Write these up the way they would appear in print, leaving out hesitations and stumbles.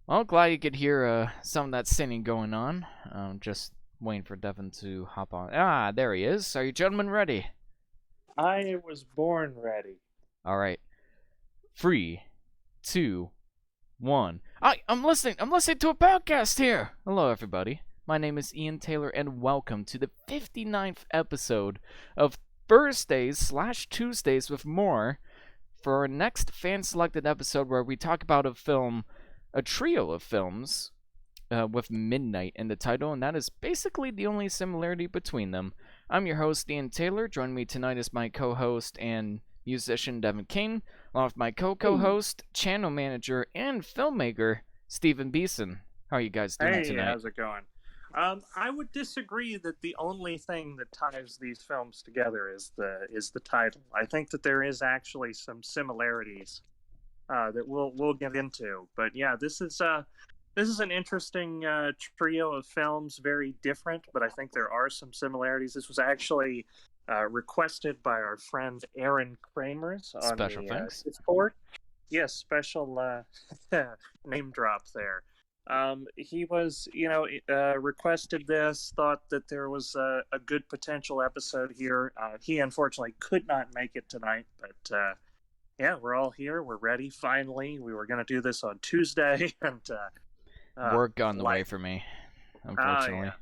Well, glad you could hear some of that singing going on. Just waiting for Devin to hop on. Ah, there he is. Are you gentlemen ready? I was born ready. All right. Three, two, one. I'm listening. I'm listening to a podcast here. Hello, everybody. My name is Ian Taylor, and welcome to the 59th episode of Thursdays/Tuesdays with Moire for our next fan-selected episode where we talk about a trio of films with midnight in the title, and that is basically the only similarity between them. I'm your host, Ian Taylor. Joining me tonight is my co-host and musician, Devin King, along with my co-co-host, channel manager, and filmmaker, Stephen Beeson. How are you guys doing Hey, tonight? how's it going? I would disagree that the only thing that ties these films together is the title. I think that there is actually some similarities that we'll get into. But yeah, this is an interesting trio of films, very different, but I think there are some similarities. This was actually requested by our friend Aaron Kramers on Special the thanks. Discord. Yes, special name drop there. He was, requested this, thought that there was a good potential episode here. He unfortunately could not make it tonight, but yeah, we're all here. We're ready. Finally, we were going to do this on Tuesday, and Work got in the way life. for me, Oh unfortunately. yeah.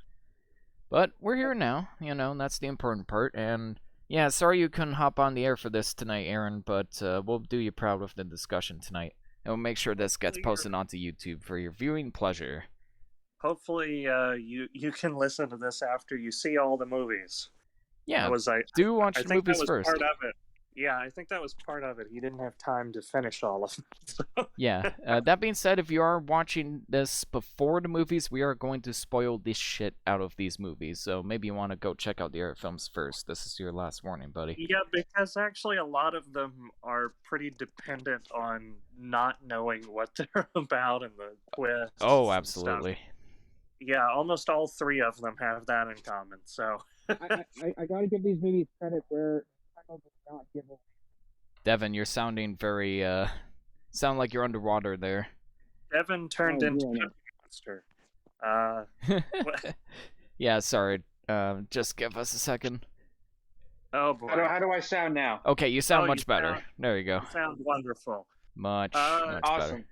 But we're here now, and that's the important part. And yeah, sorry you couldn't hop on the air for this tonight, Aaron, but we'll do you proud with the discussion tonight. And we'll make sure this gets Hopefully, posted onto YouTube for your viewing pleasure. you can listen to this after you see all the movies. That Yeah, was do watch I the think that movies was first. part of it. Yeah, I think that was part of it. He didn't have time to finish all of them. Yeah, that being said, if you are watching this before the movies, we are going to spoil the shit out of these movies. So maybe you want to go check out the other films first. This is your last warning, buddy. Yeah, because actually a lot of them are pretty dependent on not knowing what they're about and the Oh, twists and stuff. absolutely. Yeah, almost all three of them have that in common. So I gotta give these movies credit where title does not give away. Devin, you're sounding very, sound like you're underwater there. Devin turned Oh, into yeah, a monster. Uh, what? Yeah, sorry. Just give us a second. Oh boy. How do I sound now? Okay, you sound Oh, much better. sound, There you go. you sound wonderful. Much better. Awesome.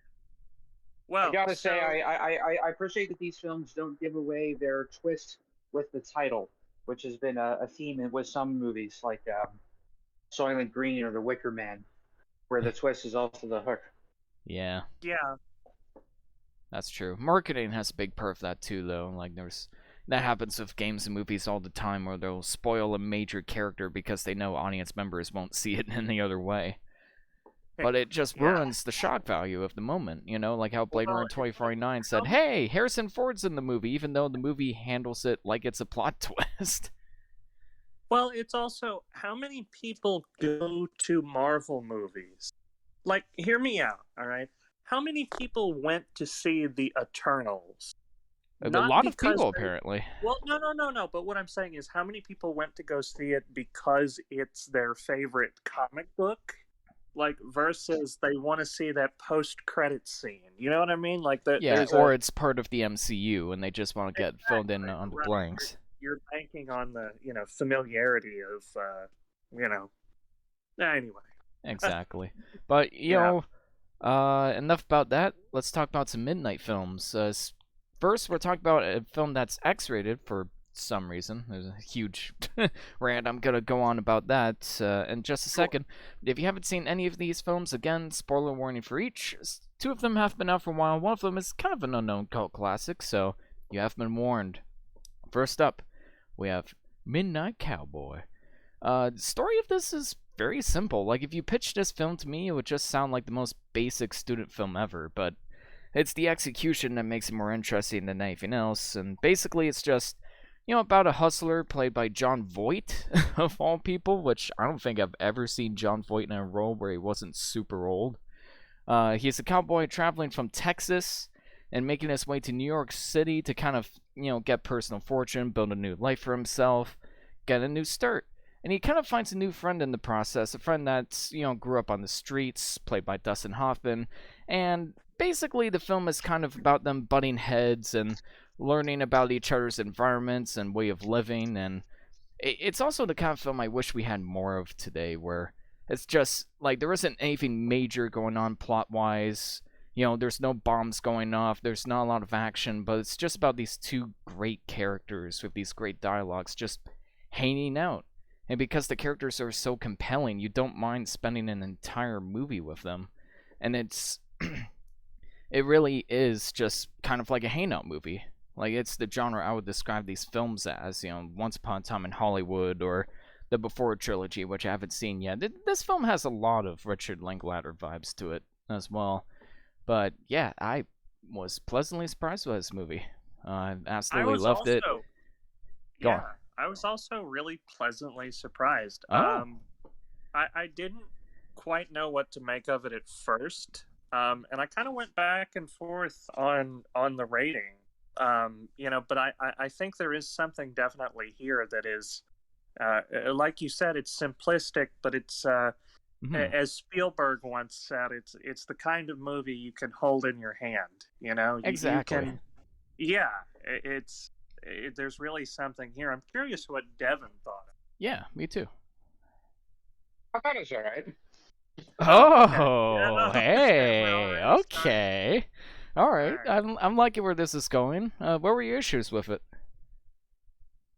Well, I gotta so, say, I appreciate that these films don't give away their twist with the title, which has been a theme with some movies like Soylent Green or The Wicker Man, where the twist is also the hook. Yeah, yeah, that's true. Marketing has a big part of that too, though. Like that happens with games and movies all the time, where they'll spoil a major character because they know audience members won't see it any other way. But it just yeah. ruins the shock value of the moment, like how Blade Runner Well, 2049 said, "Hey, Harrison Ford's in the movie," even though the movie handles it like it's a plot twist. Well, it's also how many people go to Marvel movies? Like, hear me out, all right? How many people went to see the Eternals? A Not lot of because people, they- apparently. Well, no. But what I'm saying is, how many people went to go see it because it's their favorite comic book? Like, versus they want to see that post-credit scene. You know what I mean? Like, Yeah, or it's part of the MCU, and they just want to get filled in Exactly, on the right. blanks. You're banking on the familiarity of you know. Anyway. Exactly. But, Yeah. enough about that. Let's talk about some midnight films. First, we're talking about a film that's X-rated for some reason. There's a huge rant. I'm going to go on about that in just a second. If you haven't seen any of these films, again, spoiler warning for each. Two of them have been out for a while. One of them is kind of an unknown cult classic, so you have been warned. First up, we have Midnight Cowboy. The story of this is very simple. Like, if you pitched this film to me, it would just sound like the most basic student film ever, but it's the execution that makes it more interesting than anything else. And basically, it's just, about a hustler played by John Voight, of all people, which I don't think I've ever seen John Voight in a role where he wasn't super old. He's a cowboy traveling from Texas and making his way to New York City to kind of, get personal fortune, build a new life for himself, get a new start. And he kind of finds a new friend in the process, a friend that's, grew up on the streets, played by Dustin Hoffman. And basically, the film is kind of about them butting heads and learning about each other's environments and way of living. And it's also the kind of film I wish we had more of today, where it's just like there isn't anything major going on plot-wise. There's no bombs going off, there's not a lot of action, but it's just about these two great characters with these great dialogues just hanging out. And because the characters are so compelling, you don't mind spending an entire movie with them. And it really is just kind of like a hangout movie. Like, it's the genre I would describe these films as, Once Upon a Time in Hollywood or the Before trilogy, which I haven't seen yet. This film has a lot of Richard Linklater vibes to it as well. But yeah, I was pleasantly surprised by this movie. I absolutely loved it. Go on. I was also really pleasantly surprised. Oh. I didn't quite know what to make of it at first, and I kind of went back and forth on the rating. But I think there is something definitely here that is, like you said, it's simplistic, but it's as Spielberg once said, it's the kind of movie you can hold in your hand. Exactly. There's really something here. I'm curious what Devin thought. Yeah, me too. I thought it was all right. Oh, hey, Well, okay. All right, All I'm liking where this is going. What were your issues with it?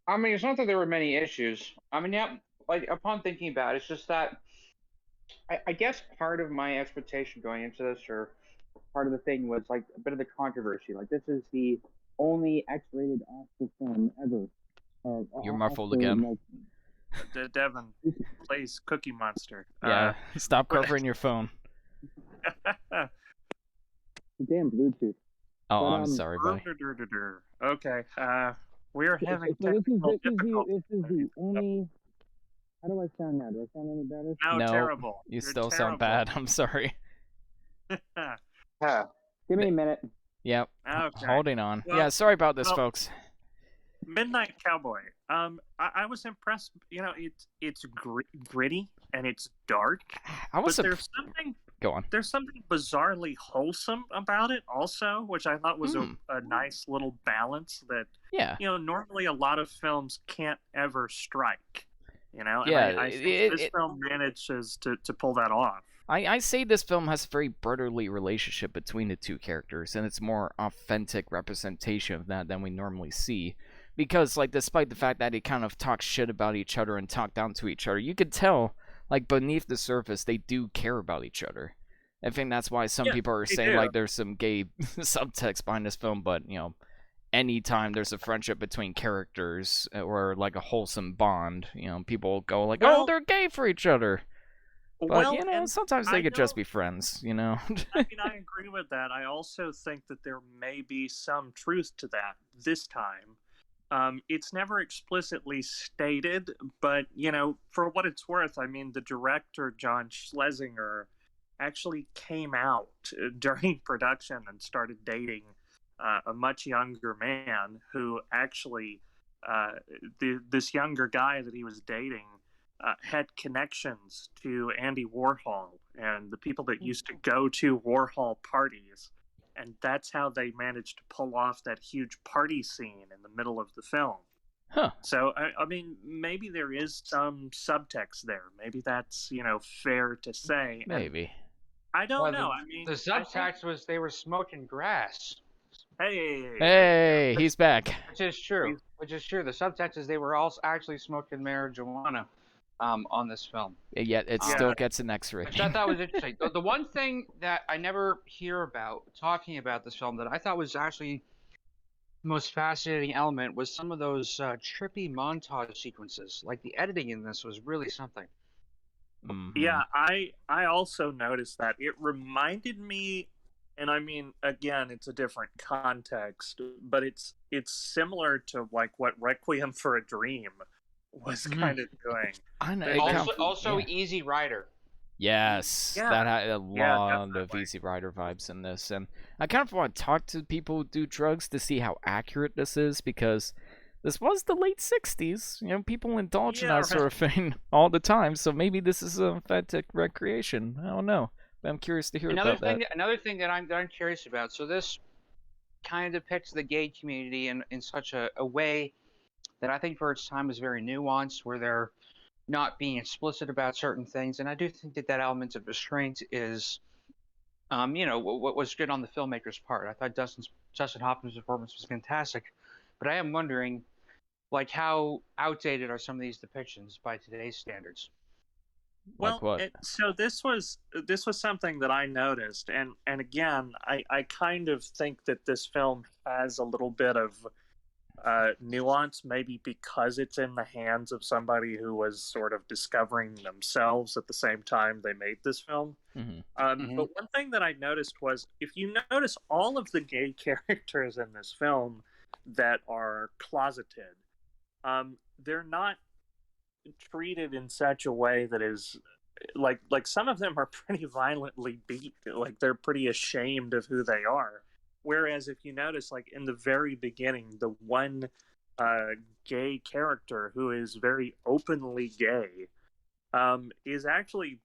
I mean, it's not that there were many issues. I mean, yeah, like upon thinking about it, it's just that I guess part of my expectation going into this, or part of the thing, was like a bit of the controversy. Like, this is the only X-rated Oscar film ever. You're muffled again. Devin plays Cookie Monster. Yeah, stop covering your phone. Damn Bluetooth. Oh, I'm sorry, buddy. Okay, we're having So technical difficulties. this is the only. How do I sound now? Do I sound any better? No, No, terrible. You You're still terrible. sound bad. I'm sorry. Give me a minute. Yep. Okay. Holding on. Well- Yeah, sorry about this, well- folks. Midnight Cowboy. I was impressed. It's gritty and it's dark, I was but Go on. there's something bizarrely wholesome about it also, which I thought was a nice little balance that Yeah. normally a lot of films can't ever strike. And Yeah, I think this film manages to pull that off. I say this film has a very brotherly relationship between the two characters, and it's more authentic representation of that than we normally see. Because, like, despite the fact that they kind of talk shit about each other and talk down to each other, you could tell, like, beneath the surface, they do care about each other. I think that's why some people are they saying, do. like, there's some gay subtext behind this film, but, anytime there's a friendship between characters or, like, a wholesome bond, people go, like, Well- oh, they're gay for each other. But, Well, and sometimes they I could just know- be friends, I mean, I agree with that. I also think that there may be some truth to that this time. It's never explicitly stated, but, for what it's worth, I mean, the director, John Schlesinger, actually came out during production and started dating a much younger man who actually, this younger guy that he was dating, had connections to Andy Warhol and the people that used to go to Warhol parties. And that's how they managed to pull off that huge party scene in the middle of the film. Huh. So, I mean, maybe there is some subtext there. Maybe that's, fair to say. And Maybe. I don't Well, know. I mean, The subtext was they were smoking grass, Hey, he's back. which is true. The subtext is they were also actually smoking marijuana on this film. Yet it Yeah. still gets an X-ray. Which I thought was interesting. The one thing that I never hear about talking about this film that I thought was actually the most fascinating element was some of those trippy montage sequences. Like, the editing in this was really something. Mhm. Yeah, I also noticed that. It reminded me, and I mean, again, it's a different context, but it's similar to like what Requiem for a Dream was kind of doing. I know. It Also, yeah. Easy Rider. Yes, Yeah. that had a lot of definitely. Easy Rider vibes in this, and I kind of want to talk to people who do drugs to see how accurate this is, because this was the late 60s. People indulge in Yeah, that sort of thing all the time, so maybe this is a authentic recreation. I don't know. But I'm curious to hear about that. Another thing that I'm curious about. So this kind of depicts the gay community in such a way that I think for its time was very nuanced, where they're not being explicit about certain things, and I do think that element of restraint is, what was good on the filmmaker's part. I thought Justin Hoffman's performance was fantastic, but I am wondering, like, how outdated are some of these depictions by today's standards? Like well, what? so this was something that I noticed, and again, I kind of think that this film has a little bit of nuance, maybe because it's in the hands of somebody who was sort of discovering themselves at the same time they made this film. Hmm. But one thing that I noticed was, if you notice all of the gay characters in this film that are closeted, they're not treated in such a way that is like some of them are pretty violently beat, like they're pretty ashamed of who they are. Whereas if you notice, like in the very beginning, the one uh, gay character who is very openly gay is actually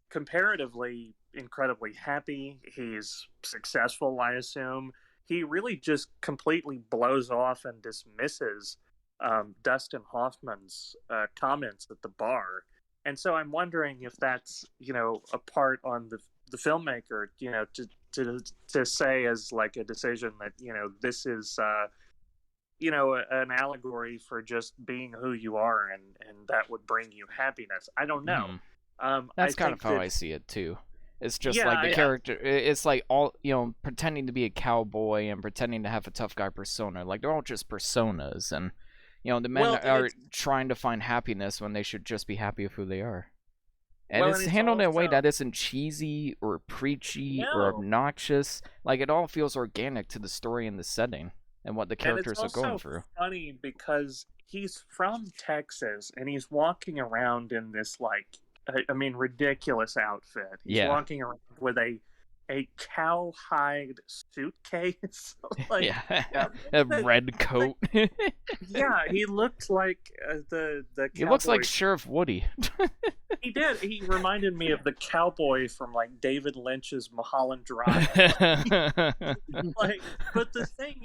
comparatively incredibly happy. He's successful, I assume. He really just completely blows off and dismisses Dustin Hoffman's comments at the bar. And so I'm wondering if that's, a part on the filmmaker, to say as like a decision that, this is, an allegory for just being who you are, and that would bring you happiness. I don't know. Hmm. I That's kind of think how that, I see it too. It's just yeah, like the character. It's like all pretending to be a cowboy and pretending to have a tough guy persona. Like they're all just personas, and the men well, and are it's trying to find happiness when they should just be happy with who they are. And well, it's and it's handled in a way also that isn't cheesy or preachy or no, obnoxious. Like it all feels organic to the story and the setting and what the and it's characters are going also through. funny because he's from Texas and he's walking around in this like, I mean, ridiculous outfit. He's Yeah, walking around with a cowhide suitcase, like yeah, the a thing red that, coat. yeah, he looked like the He looks like cowboy. Sheriff Woody. He did. He reminded me of the cowboy from like David Lynch's Mulholland Drive. Like, but the thing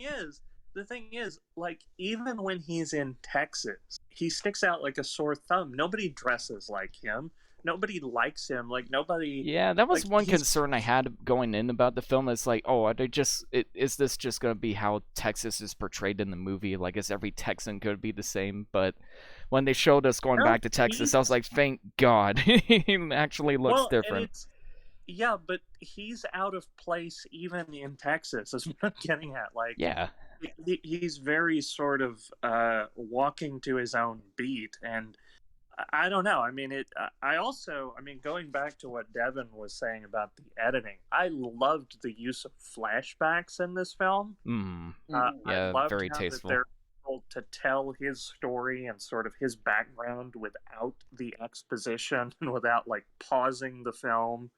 is, like, even when he's in Texas, he sticks out like a sore thumb. Nobody dresses like him. Nobody likes him. Like nobody, Yeah, that was like one he's concern I had going in about the film. It's like, oh, are they just? Is this just gonna be how Texas is portrayed in the movie? Like, is every Texan gonna be the same? But when they showed us going no, back to Texas, I was he's like, thank God, he actually looks well, and different. it's yeah, but he's out of place even in Texas. Is what I'm getting at. Like Yeah. he's very sort of walking to his own beat, and I don't know. I mean, I also, I mean, going back to what Devin was saying about the editing, I loved the use of flashbacks in this film. Mm. I Yeah, loved very how that tasteful. they're able to tell his story and sort of his background without the exposition and without like pausing the film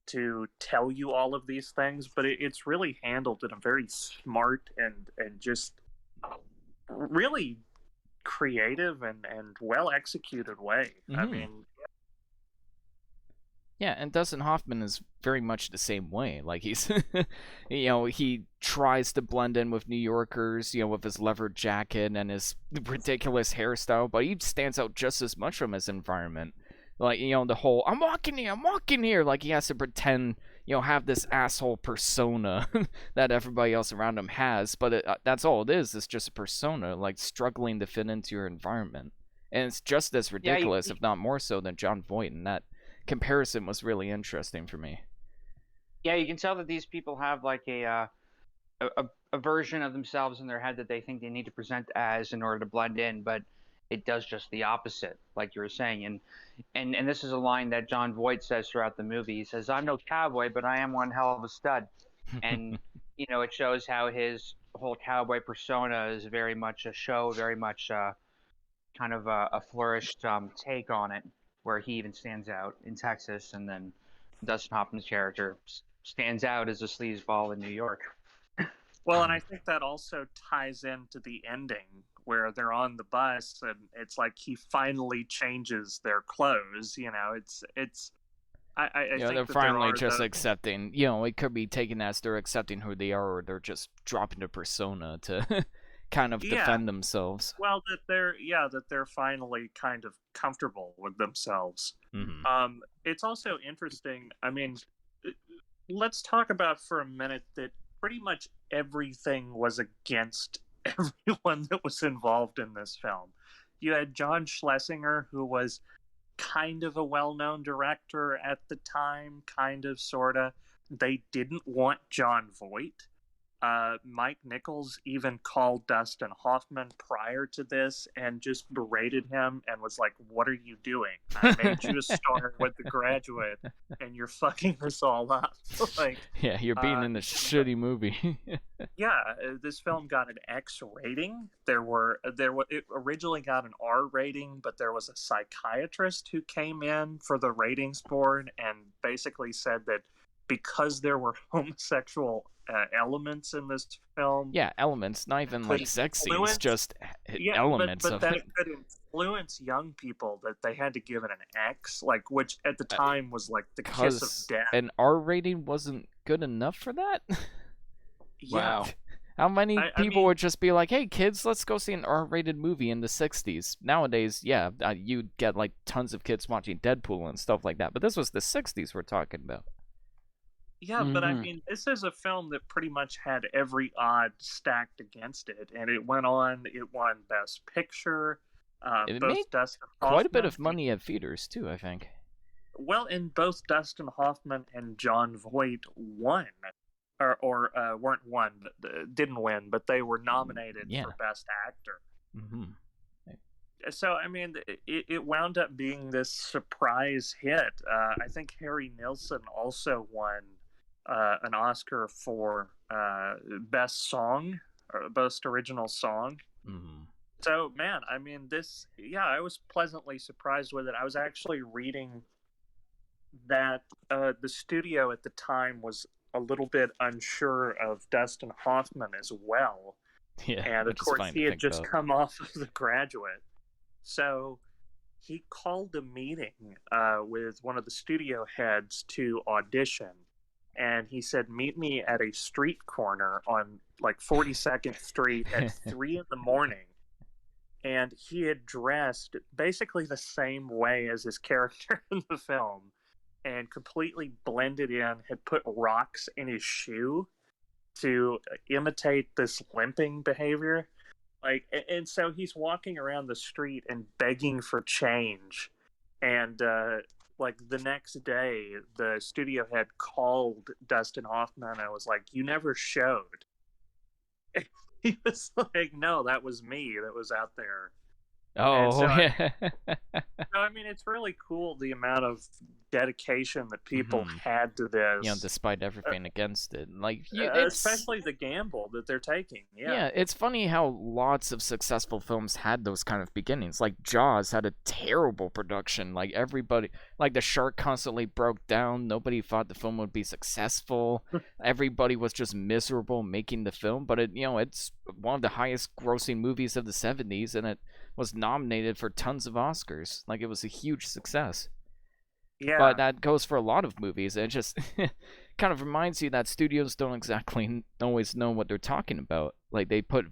to tell you all of these things. But it's really handled in a very smart and just really creative and well executed way. I Hmm. mean, Yeah, and Dustin Hoffman is very much the same way. Like he's, he tries to blend in with New Yorkers, with his leather jacket and his ridiculous hairstyle, but he stands out just as much from his environment. Like, the whole I'm walking here. Like he has to pretend, have this asshole persona that everybody else around him has, but that's all it is. It's just a persona, like struggling to fit into your environment, and it's just as Yeah, ridiculous, if not more so, than John Voight, and that comparison was really interesting for me. yeah, you can tell that these people have like a version of themselves in their head that they think they need to present as in order to blend in, but it does just the opposite, like you were saying. And this is a line that John Voight says throughout the movie. He says, "I'm no cowboy, but I am one hell of a stud." And it shows how his whole cowboy persona is very much a show, very much kind of a flourished take on it, where he even stands out in Texas, and then Dustin Hoffman's character stands out as a sleazeball in New York. well, and I think that also ties into the ending where they're on the bus and it's like he finally changes their clothes. It's I You know, think they're that there finally are just the accepting. You know, it could be taken as they're accepting who they are, or they're just dropping the persona to kind of yeah. defend themselves. Well, that they're finally kind of comfortable with themselves. Hmm. It's also interesting. I mean, let's talk about for a minute that pretty much everything was against everyone that was involved in this film. You had John Schlesinger, who was kind of a well-known director at the time, kind of, sorta. They didn't want John Voight. Mike Nichols even called Dustin Hoffman prior to this and just berated him and was like, "What are you doing? I made you a star with The Graduate, and you're fucking this all up." Like, Yeah, you're being in a shitty movie. yeah, this film got an X rating. It originally got an R rating, but there was a psychiatrist who came in for the ratings board and basically said that because there were homosexual elements in this film, Yeah, elements, not even like sex scenes, influence, just yeah, elements but of that it. it could influence young people, that they had to give it an X, like, which at the time was like the kiss of Because death. an R rating wasn't good enough for that? Yeah. Wow. How many I people mean, would just be like, "Hey kids, let's go see an R-rated movie in the 60s." Nowadays, yeah, you'd get like tons of kids watching Deadpool and stuff like that, but this was the 60s we're talking about. yeah, but I mean, this is a film that pretty much had every odd stacked against it, and it won Best Picture. It made Both Dustin quite a bit Hoffman, of money at theaters too, I think. well, and both Dustin Hoffman and John Voight won, or weren't won, didn't win, but they were nominated Yeah. for Best Actor. Hmm. So I mean, it wound up being this surprise hit. I think Harry Nilsson also won an Oscar for Best Song, or Best Original Song. Hmm. So man, I mean, I was pleasantly surprised with it. I was actually reading that the studio at the time was a little bit unsure of Dustin Hoffman as well. Yeah, And of which is course, fine he to had think just about. come off of The Graduate. So he called a meeting with one of the studio heads to audition. And he said, "Meet me at a street corner on like 42nd Street at 3 in the morning." And he had dressed basically the same way as his character in the film and completely blended in, had put rocks in his shoe to imitate this limping behavior. Like, and so he's walking around the street and begging for change. And like the next day, the studio head called Dustin Hoffman and was like, "You never showed." He was like, "No, that was me that was out there." And Oh, so, yeah. I mean, it's really cool the amount of dedication that people Mhm. had to this. You know, despite everything against it. Like, it's... especially the gamble that they're taking. Yeah, it's funny how lots of successful films had those kind of beginnings. Like, Jaws had a terrible production. Like, everybody... Like, the shark constantly broke down. Nobody thought the film would be successful. Everybody was just miserable making the film. But, it's one of the highest grossing movies of the 70s, and it was nominated for tons of Oscars. Like, it was a huge success. Yeah. But that goes for a lot of movies. It just kind of reminds you that studios don't exactly always know what they're talking about. Like, they put,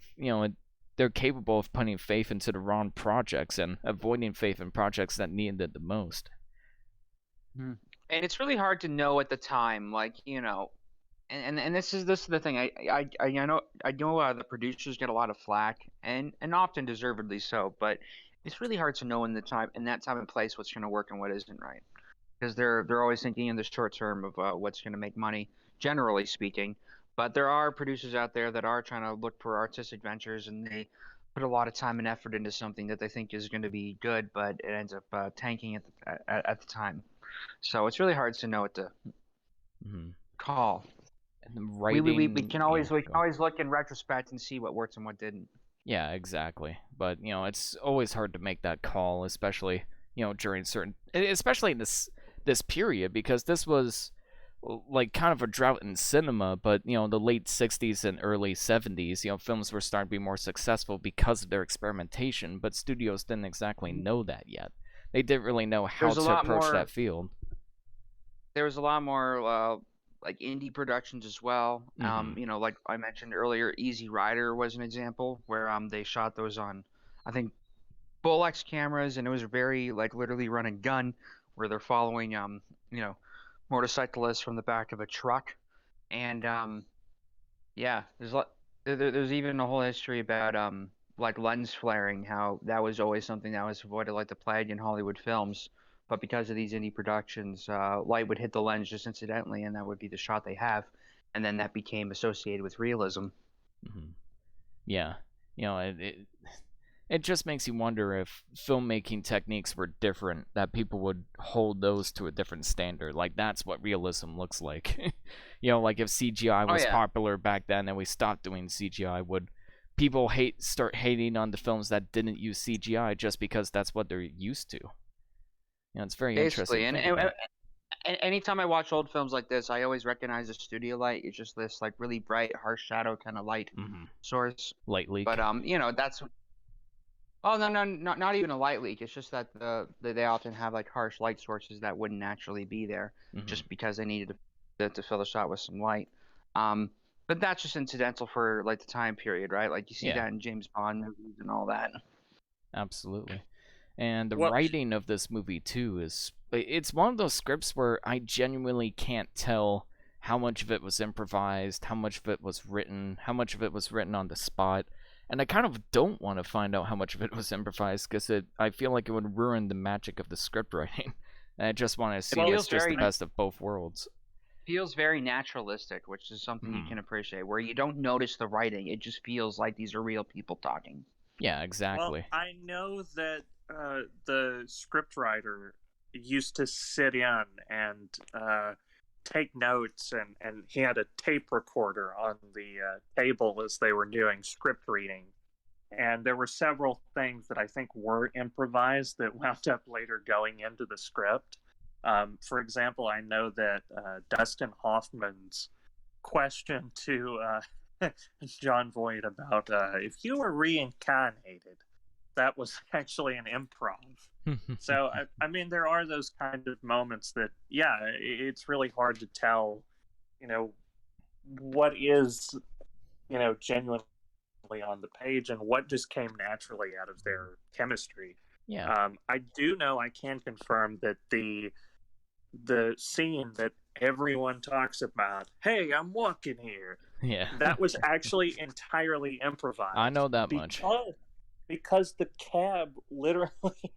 they're capable of putting faith into the wrong projects and avoiding faith in projects that needed it the most. And it's really hard to know at the time, like, and this is the thing. I know the producers get a lot of flack, and often deservedly so. But it's really hard to know in that time and place what's going to work and what isn't, right? Because they're always thinking in the short term of what's going to make money, generally speaking. But there are producers out there that are trying to look for artistic ventures, and they put a lot of time and effort into something that they think is going to be good, but it ends up tanking at the time. So it's really hard to know what to call. And the writing, we can always look in retrospect and see what worked and what didn't. Yeah, exactly. But it's always hard to make that call, especially during especially in this period, because this was like kind of a drought in cinema, but the late 60s and early 70s, films were starting to be more successful because of their experimentation, but studios didn't exactly know that yet. They didn't really know how There's a to lot approach more. that field. There was a lot more like indie productions as well. Like I mentioned earlier, Easy Rider was an example where they shot those on, I think, Bolex cameras, and it was very like literally run and gun, where they're following you know motorcyclists from the back of a truck, and yeah, there's even a whole history about like lens flaring, how that was always something that was avoided like the plague in Hollywood films. But because of these indie productions, light would hit the lens just incidentally, and that would be the shot they have, and then that became associated with realism. Hmm. Yeah, it just makes you wonder if filmmaking techniques were different, that people would hold those to a different standard. Like, that's what realism looks like. Like if CGI Oh was yeah, popular back then and we stopped doing CGI, would people start hating on the films that didn't use CGI just because that's what they're used to? It's very interesting basically. to And, think and, about. and anytime I watch old films like this, I always recognize the studio light. It's just this like really bright, harsh shadow kind of light Hmm. source. Light But leak. that's oh no, no, not even a light leak. It's just that they often have like harsh light sources that wouldn't naturally be there, Hmm. just because they needed to fill the shot with some light. Um, but that's just incidental for like the time period, right? Like you see Yeah, that in James Bond movies and all that. absolutely. And the Well, writing of this movie too it's one of those scripts where I genuinely can't tell how much of it was improvised, how much of it was written, how much of it was written on the spot. And I kind of don't want to find out how much of it was improvised because I feel like it would ruin the magic of the script writing. And I just want to It see if well, it's feels just the very best of both worlds. feels very naturalistic, which is something you Hmm. can appreciate, where you don't notice the writing. It just feels like these are real people talking. Yeah, well, exactly. I know that the scriptwriter used to sit in and take notes, and he had a tape recorder on the table as they were doing script reading. And there were several things that I think were improvised that wound up later going into the script. For example, I know that Dustin Hoffman's question to John Voight about if you were reincarnated, that was actually an improv. So, I mean, there are those kind of moments that, yeah, it's really hard to tell, you know, what is, genuinely on the page and what just came naturally out of their chemistry. Yeah. I do know, I can confirm that the scene that everyone talks about, hey, I'm walking here, Yeah. that was actually entirely improvised. I know that much. Because the cab literally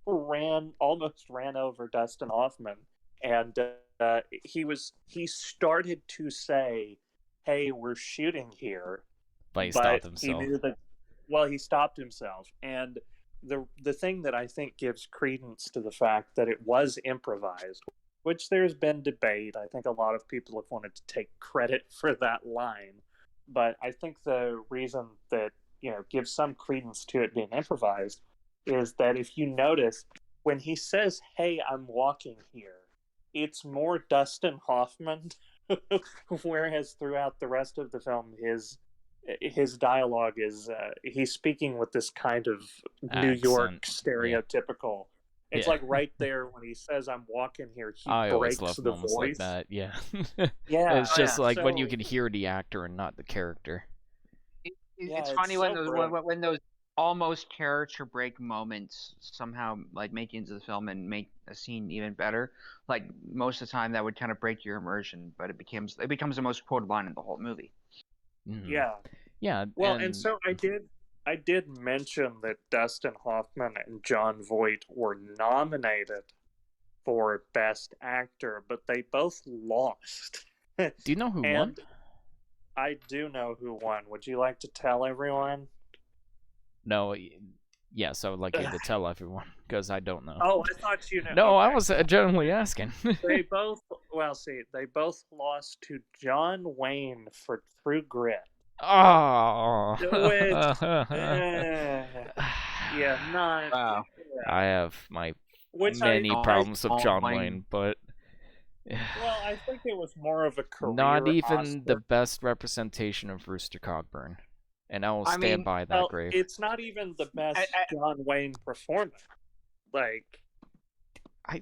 almost ran over Dustin Hoffman, and he started to say, "Hey, we're shooting here," But he but stopped he himself. knew that. Well, he stopped himself, and the thing that I think gives credence to the fact that it was improvised, which there's been debate. I think a lot of people have wanted to take credit for that line, but I think the reason that gives some credence to it being improvised is that if you notice when he says, "Hey, I'm walking here," it's more Dustin Hoffman, whereas throughout the rest of the film, his dialogue is he's speaking with this kind of New York Accent. Yeah. stereotypical. It's Yeah. like right there when he says, "I'm walking here," he I always breaks love the moments like voice. that. Yeah. Yeah. It's just like when you So can hear the actor and not the character. yeah, It's it's funny when so those brilliant. when those almost character break moments somehow like make it into the film and make a scene even better. Like most of the time, that would kind of break your immersion, but it becomes the most quoted line in the whole movie. Hmm. Yeah. Yeah, Well, and and so I did mention that Dustin Hoffman and John Voight were nominated for Best Actor, but they both lost. do you know who won? And I do know who won. Would you like to tell everyone? No. Yes, I would like you to tell everyone because I don't know. Oh, I thought you know. No, I Okay. was generally asking. They both, well, see, they both lost to John Wayne for True Grit. Oh. Which, yeah, not. Wow. Yeah. I have my Which many I problems with John Wayne, but Well, I think it was more of a Not career even the Oscar. best representation of Rooster Cogburn, and I will I stand mean, by that Well, grave. it's not even the best I, John Wayne performance. Like,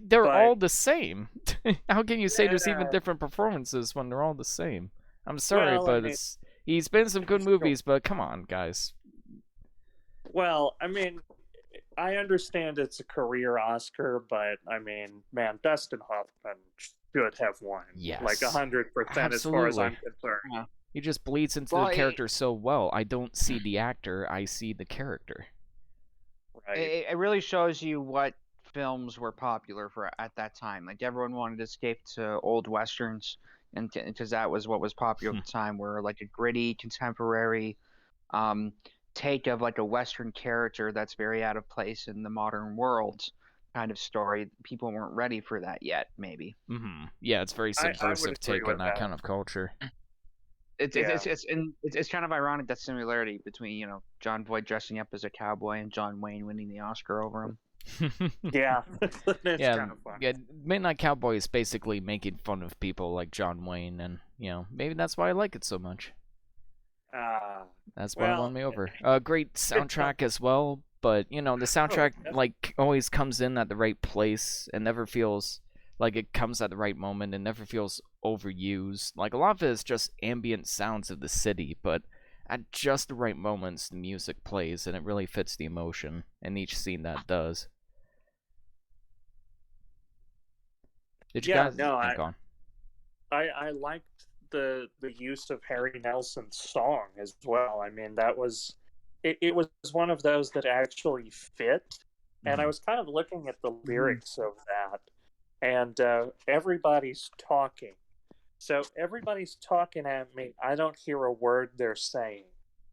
They're but all the same. How can you say there's even yeah, different performances when they're all the same? I'm sorry, well, I but mean, he's been in some good sure. movies, but come on, guys. Well, I mean, I understand it's a career Oscar, but I mean, man, Dustin Hoffman should have won, like Yes, 100% as far as absolutely. I'm concerned. yeah. He just bleeds into the Well, character so well. I don't see the actor, I see the character. Right? it really shows you what films were popular for at that time. Like everyone wanted to escape to old westerns, and because that was what was popular at the time, where like a gritty contemporary um, take of like a western character that's very out of place in the modern world kind of story. People weren't ready for that yet, maybe. Yeah, it's very I would subversive agree take on with that that. kind of culture. Yeah. It's kind of ironic that similarity between John Voight dressing up as a cowboy and John Wayne winning the Oscar over him. Yeah. It's yeah, kind of funny. yeah, Midnight Cowboy is basically making fun of people like John Wayne, and maybe that's why I like it so much. Uh, That's why it won well, me over. Great it's not. soundtrack as well, but the Oh, soundtrack definitely. like always comes in at the right place and never feels like it comes at the right moment and never feels overused. Like a lot of it is just ambient sounds of the city, but at just the right moments the music plays and it really fits the emotion in each scene that does. Did you Yeah, guys no, yeah, go on. I liked the use of Harry Nelson's song as well. I mean, it was one of those that actually fit, and I Mhm. was kind of looking at the Hmm. lyrics of that, and everybody's talking. So everybody's talking at me. I don't hear a word they're saying,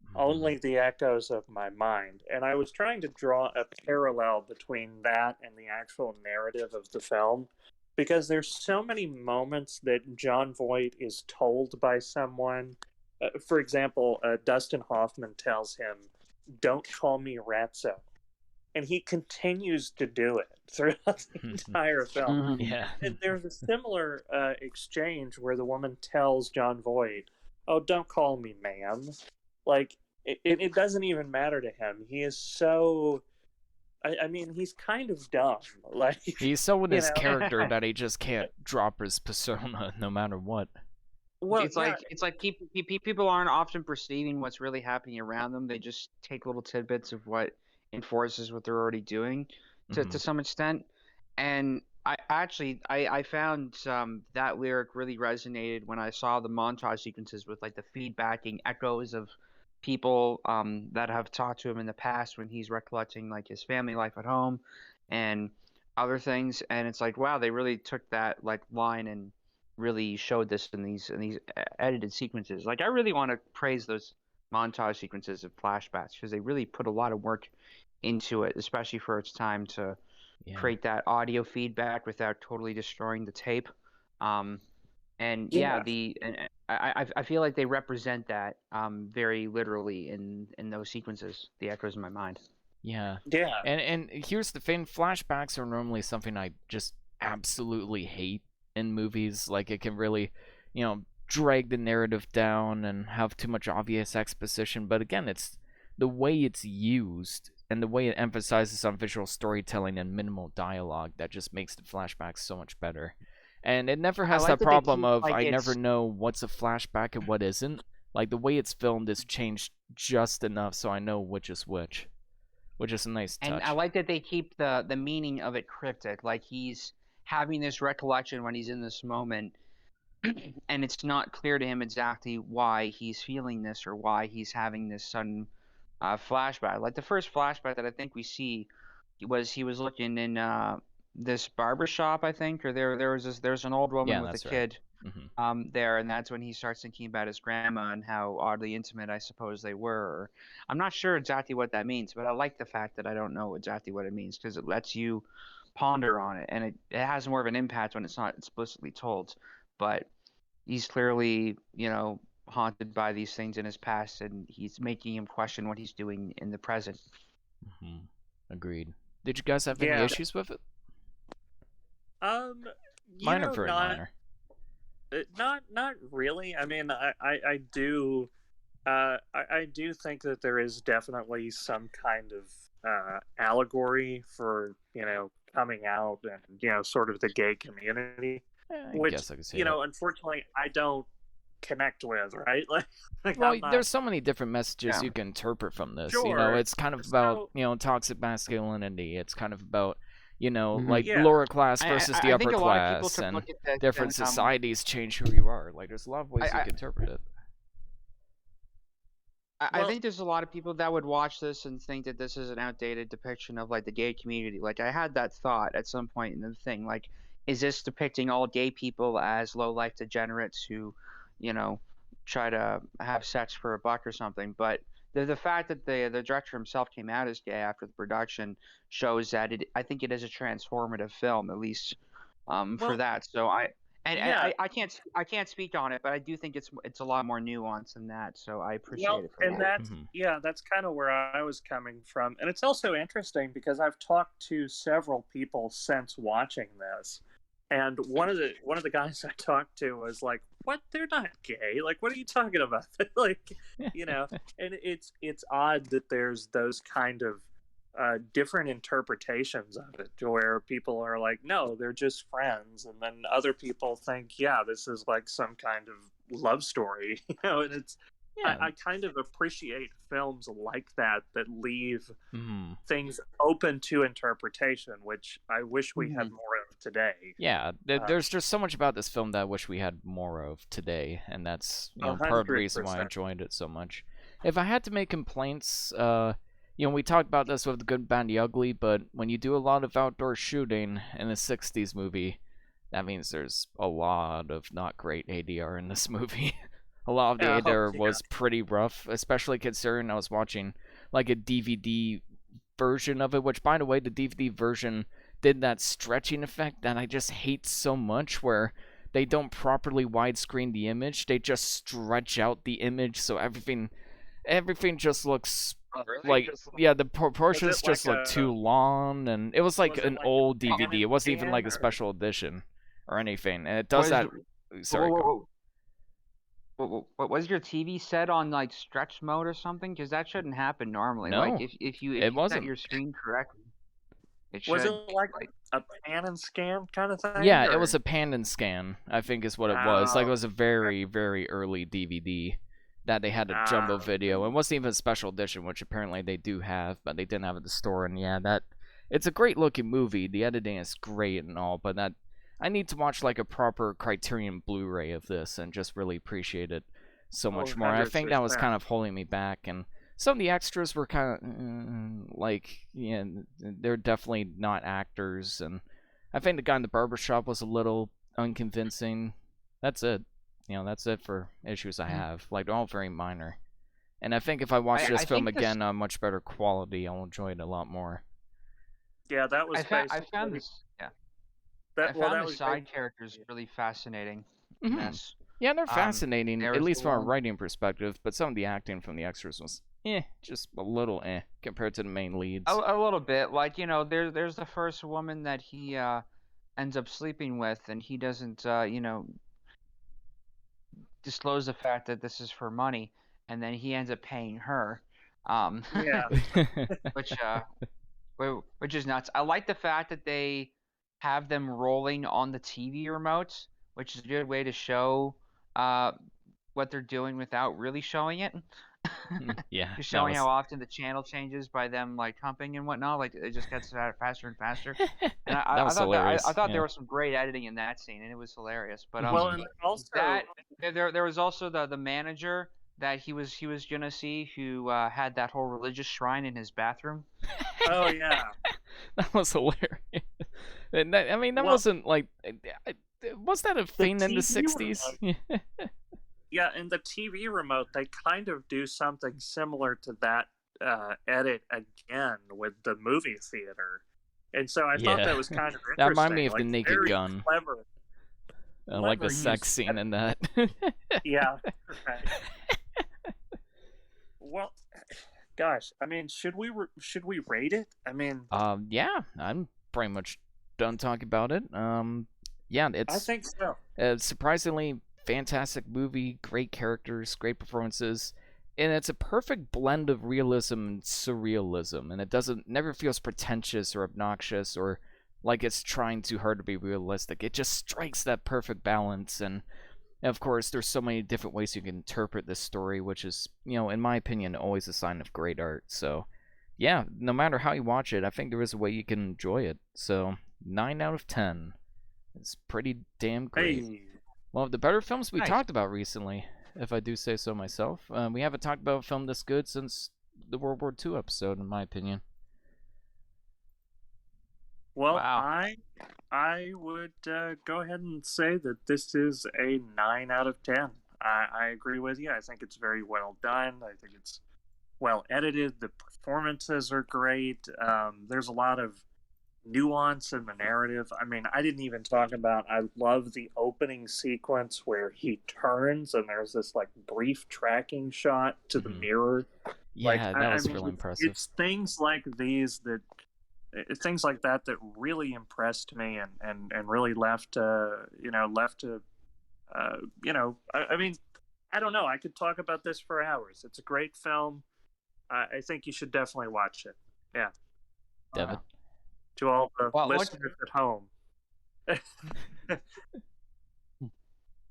Mhm. only the echoes of my mind. And I was trying to draw a parallel between that and the actual narrative of the film because there's so many moments that John Voight is told by someone. For example, Dustin Hoffman tells him, "Don't call me Ratso," and he continues to do it throughout the entire film. Hmm. yeah. And there's a similar exchange where the woman tells John Voight, "Oh, don't call me ma'am." Like it doesn't even matter to him. He is so. I mean, he's kind of dumb. Like He's so in you his know. character that he just can't drop his persona no matter what. Well, yeah, It's like people aren't often perceiving what's really happening around them. They just take little tidbits of what enforces what they're already doing to Mhm. some extent. And I found that lyric really resonated when I saw the montage sequences with like the feedbacking echoes of people that have talked to him in the past when he's recollecting like his family life at home and other things. And it's like, wow, they really took that like line and really showed this in these edited sequences. Like I really want to praise those montage sequences of flashbacks because they really put a lot of work into it, especially for its time to Yeah. create that audio feedback without totally destroying the tape. Um, and yeah, yeah, I feel like they represent that very literally in those sequences. The echoes in my mind. Yeah. yeah, And here's the thing, flashbacks are normally something I just absolutely hate in movies. Like it can really, drag the narrative down and have too much obvious exposition, but again, it's the way it's used and the way it emphasizes on visual storytelling and minimal dialogue that just makes the flashbacks so much better. And it never I has like that that they problem keep of like I never it's know what's a flashback and what isn't. Like the way it's filmed is changed just enough so I know which is which is a nice and I touch. like that they keep the meaning of it cryptic. Like he's having this recollection when he's in this moment, and it's not clear to him exactly why he's feeling this or why he's having this sudden flashback. Like the first flashback that I think we see was he was looking in this barber shop, I think, or there's an old woman Yeah, with a that's right. kid Hmm. there, and that's when he starts thinking about his grandma and how oddly intimate I suppose they were. Or, I'm not sure exactly what that means, but I like the fact that I don't know exactly what it means because it lets you ponder on it, and it has more of an impact when it's not explicitly told. But he's clearly, haunted by these things in his past, and he's making him question what he's doing in the present. Hmm. Agreed. Did you guys have any yeah. issues with it? Um, Mine are very not minor. Not really. I mean, I do I do think that there is definitely some kind of allegory for, coming out and, sort of the gay community, I which, guess I could say that. unfortunately I don't connect with, right? Like Well, I'm not there's so many different messages Yeah. you can interpret from this. sure. It's kind of about, So, toxic masculinity. It's kind of about, Mhm. like yeah. lower class I, versus I the I upper think a lot of people class, could and look at this different and societies change who you are. Like, there's a lot of ways you I, can interpret it. I Well, think there's a lot of people that would watch this and think that this is an outdated depiction of like the gay community. Like I had that thought at some point in the thing. Like, is this depicting all gay people as low life degenerates who, you know, try to have sex for a buck or something? But the fact that the director himself came out as gay after the production shows that I think it is a transformative film, at least for well, that. So and yeah. I can't speak on it, but I do think it's a lot more nuanced than that. So I appreciate Well, it for and that. that's Hmm. yeah, that's kind of where I was coming from. And it's also interesting because I've talked to several people since watching this. And one of the guys I talked to was like, "What? They're not gay. Like, what are you talking about?" Like, you know, and it's odd that there's those kind of different interpretations of it, to where people are like, "No, they're just friends," and then other people think, "Yeah, this is like some kind of love story," and it's Yeah. I kind of appreciate films like that that leave Hmm. things open to interpretation, which I wish we had Mhm. more of today. Yeah, Uh, there's just so much about this film that I wish we had more of today, and that's, a part of the hundred reason why I percent. enjoyed it so much. If I had to make complaints, we talked about this with the good, bad, and the ugly, but when you do a lot of outdoor shooting in a 60s movie, that means there's a lot of not great ADR in this movie. A lot of the Oh ADR yeah, was pretty rough, especially considering I was watching like a DVD version of it, which, by the way, the DVD version did that stretching effect that I just hate so much, where they don't properly widescreen the image. They just stretch out the image so everything just looks Oh, really? like, yeah, the was it proportions just like look too long, and it was like was it an like old a pan DVD. and It wasn't even scan like a or special edition or anything, and it does Was that. Sorry, go. what was your TV set on like stretch mode or something? Because that shouldn't happen normally. Like No, if it you set wasn't. your screen correctly, it was it should like like a pan and scan kind of thing Yeah, it was or? a pan and scan, I think is what it was. Like, it Oh, was a okay. very, very early DVD that they had a jumbo video. Okay. It wasn't even a special edition, which apparently they do have, but they didn't have at the store. And yeah, it's a great looking movie. The editing is great and all, but that I need to watch like a proper Criterion Blu-ray of this and just really appreciate it so Oh, much more. I think that was 100%. kind of holding me back, and some of the extras were kind of like, yeah, they're definitely not actors, and I think the guy in the barbershop was a little unconvincing. That's it. That's it for issues I Mhm. have. Like, they're all very minor. And I think if I watch this I film think this again on much better quality, I'll enjoy it a lot more. Yeah, that was I found basically this yeah I that. Well, found that the was side characters basically. really fascinating in Hmm. this. Yeah, they're Um, fascinating, there at was the least from a one writing perspective, but some of the acting from the extras was, just a little compared to the main leads. a little bit like there's the first woman that he ends up sleeping with, and he doesn't disclose the fact that this is for money, and then he ends up paying her, um, Yeah, which which is nuts. I like the fact that they have them rolling on the TV remotes, which is a good way to show uh, what they're doing without really showing it. Yeah, Just that showing how was often the channel changes by them like humping and whatnot. Like it just gets faster and faster. And that I was thought I hilarious. thought there Yeah. was some great editing in that scene, and it was hilarious. But well, Hmm. and also, that there was also the manager that he was gonna see who had that whole religious shrine in his bathroom. oh yeah, That was hilarious. And I mean, that well, wasn't like, was that a the thing in the TV '60s? remote, yeah, in the TV remote, they kind of do something similar to that edit again with the movie theater, and so I thought Yeah, that was kind of that reminded interesting, me of the like Naked very Gun, clever, like the clever Mhm. sex use. scene in that. Yeah, right. Well, gosh, I mean, should we rate it? I mean, Yeah, I'm pretty much done talking about it. Yeah, I think so. Surprisingly fantastic movie, great characters, great performances, and it's a perfect blend of realism and surrealism, and it doesn't never feels pretentious or obnoxious or like it's trying too hard to be realistic. It just strikes that perfect balance, and of course, there's so many different ways you can interpret this story, which is, in my opinion, always a sign of great art. So, yeah, no matter how you watch it, I think there is a way you can enjoy it. So, 9 out of 10. It's pretty damn great. Hey, One of the better films we Nice. talked about recently, if I do say so myself. We haven't talked about a film this good since the World War II episode, in my opinion. well, Wow. I would go ahead and say that this is a 9 out of 10. I agree with you. I think it's very well done. I think it's well edited. The performances are great. There's a lot of nuance in the narrative. I mean, I didn't even talk about. I love the opening sequence where he turns and there's this like brief tracking shot to the Mhm. mirror. Yeah, that was mean, really impressive. It's things like these that things like that that really impressed me and really left I mean, I don't know, I could talk about this for hours. It's a great film. I think you should definitely watch it. Yeah, Devin. to all the Well, listeners at home.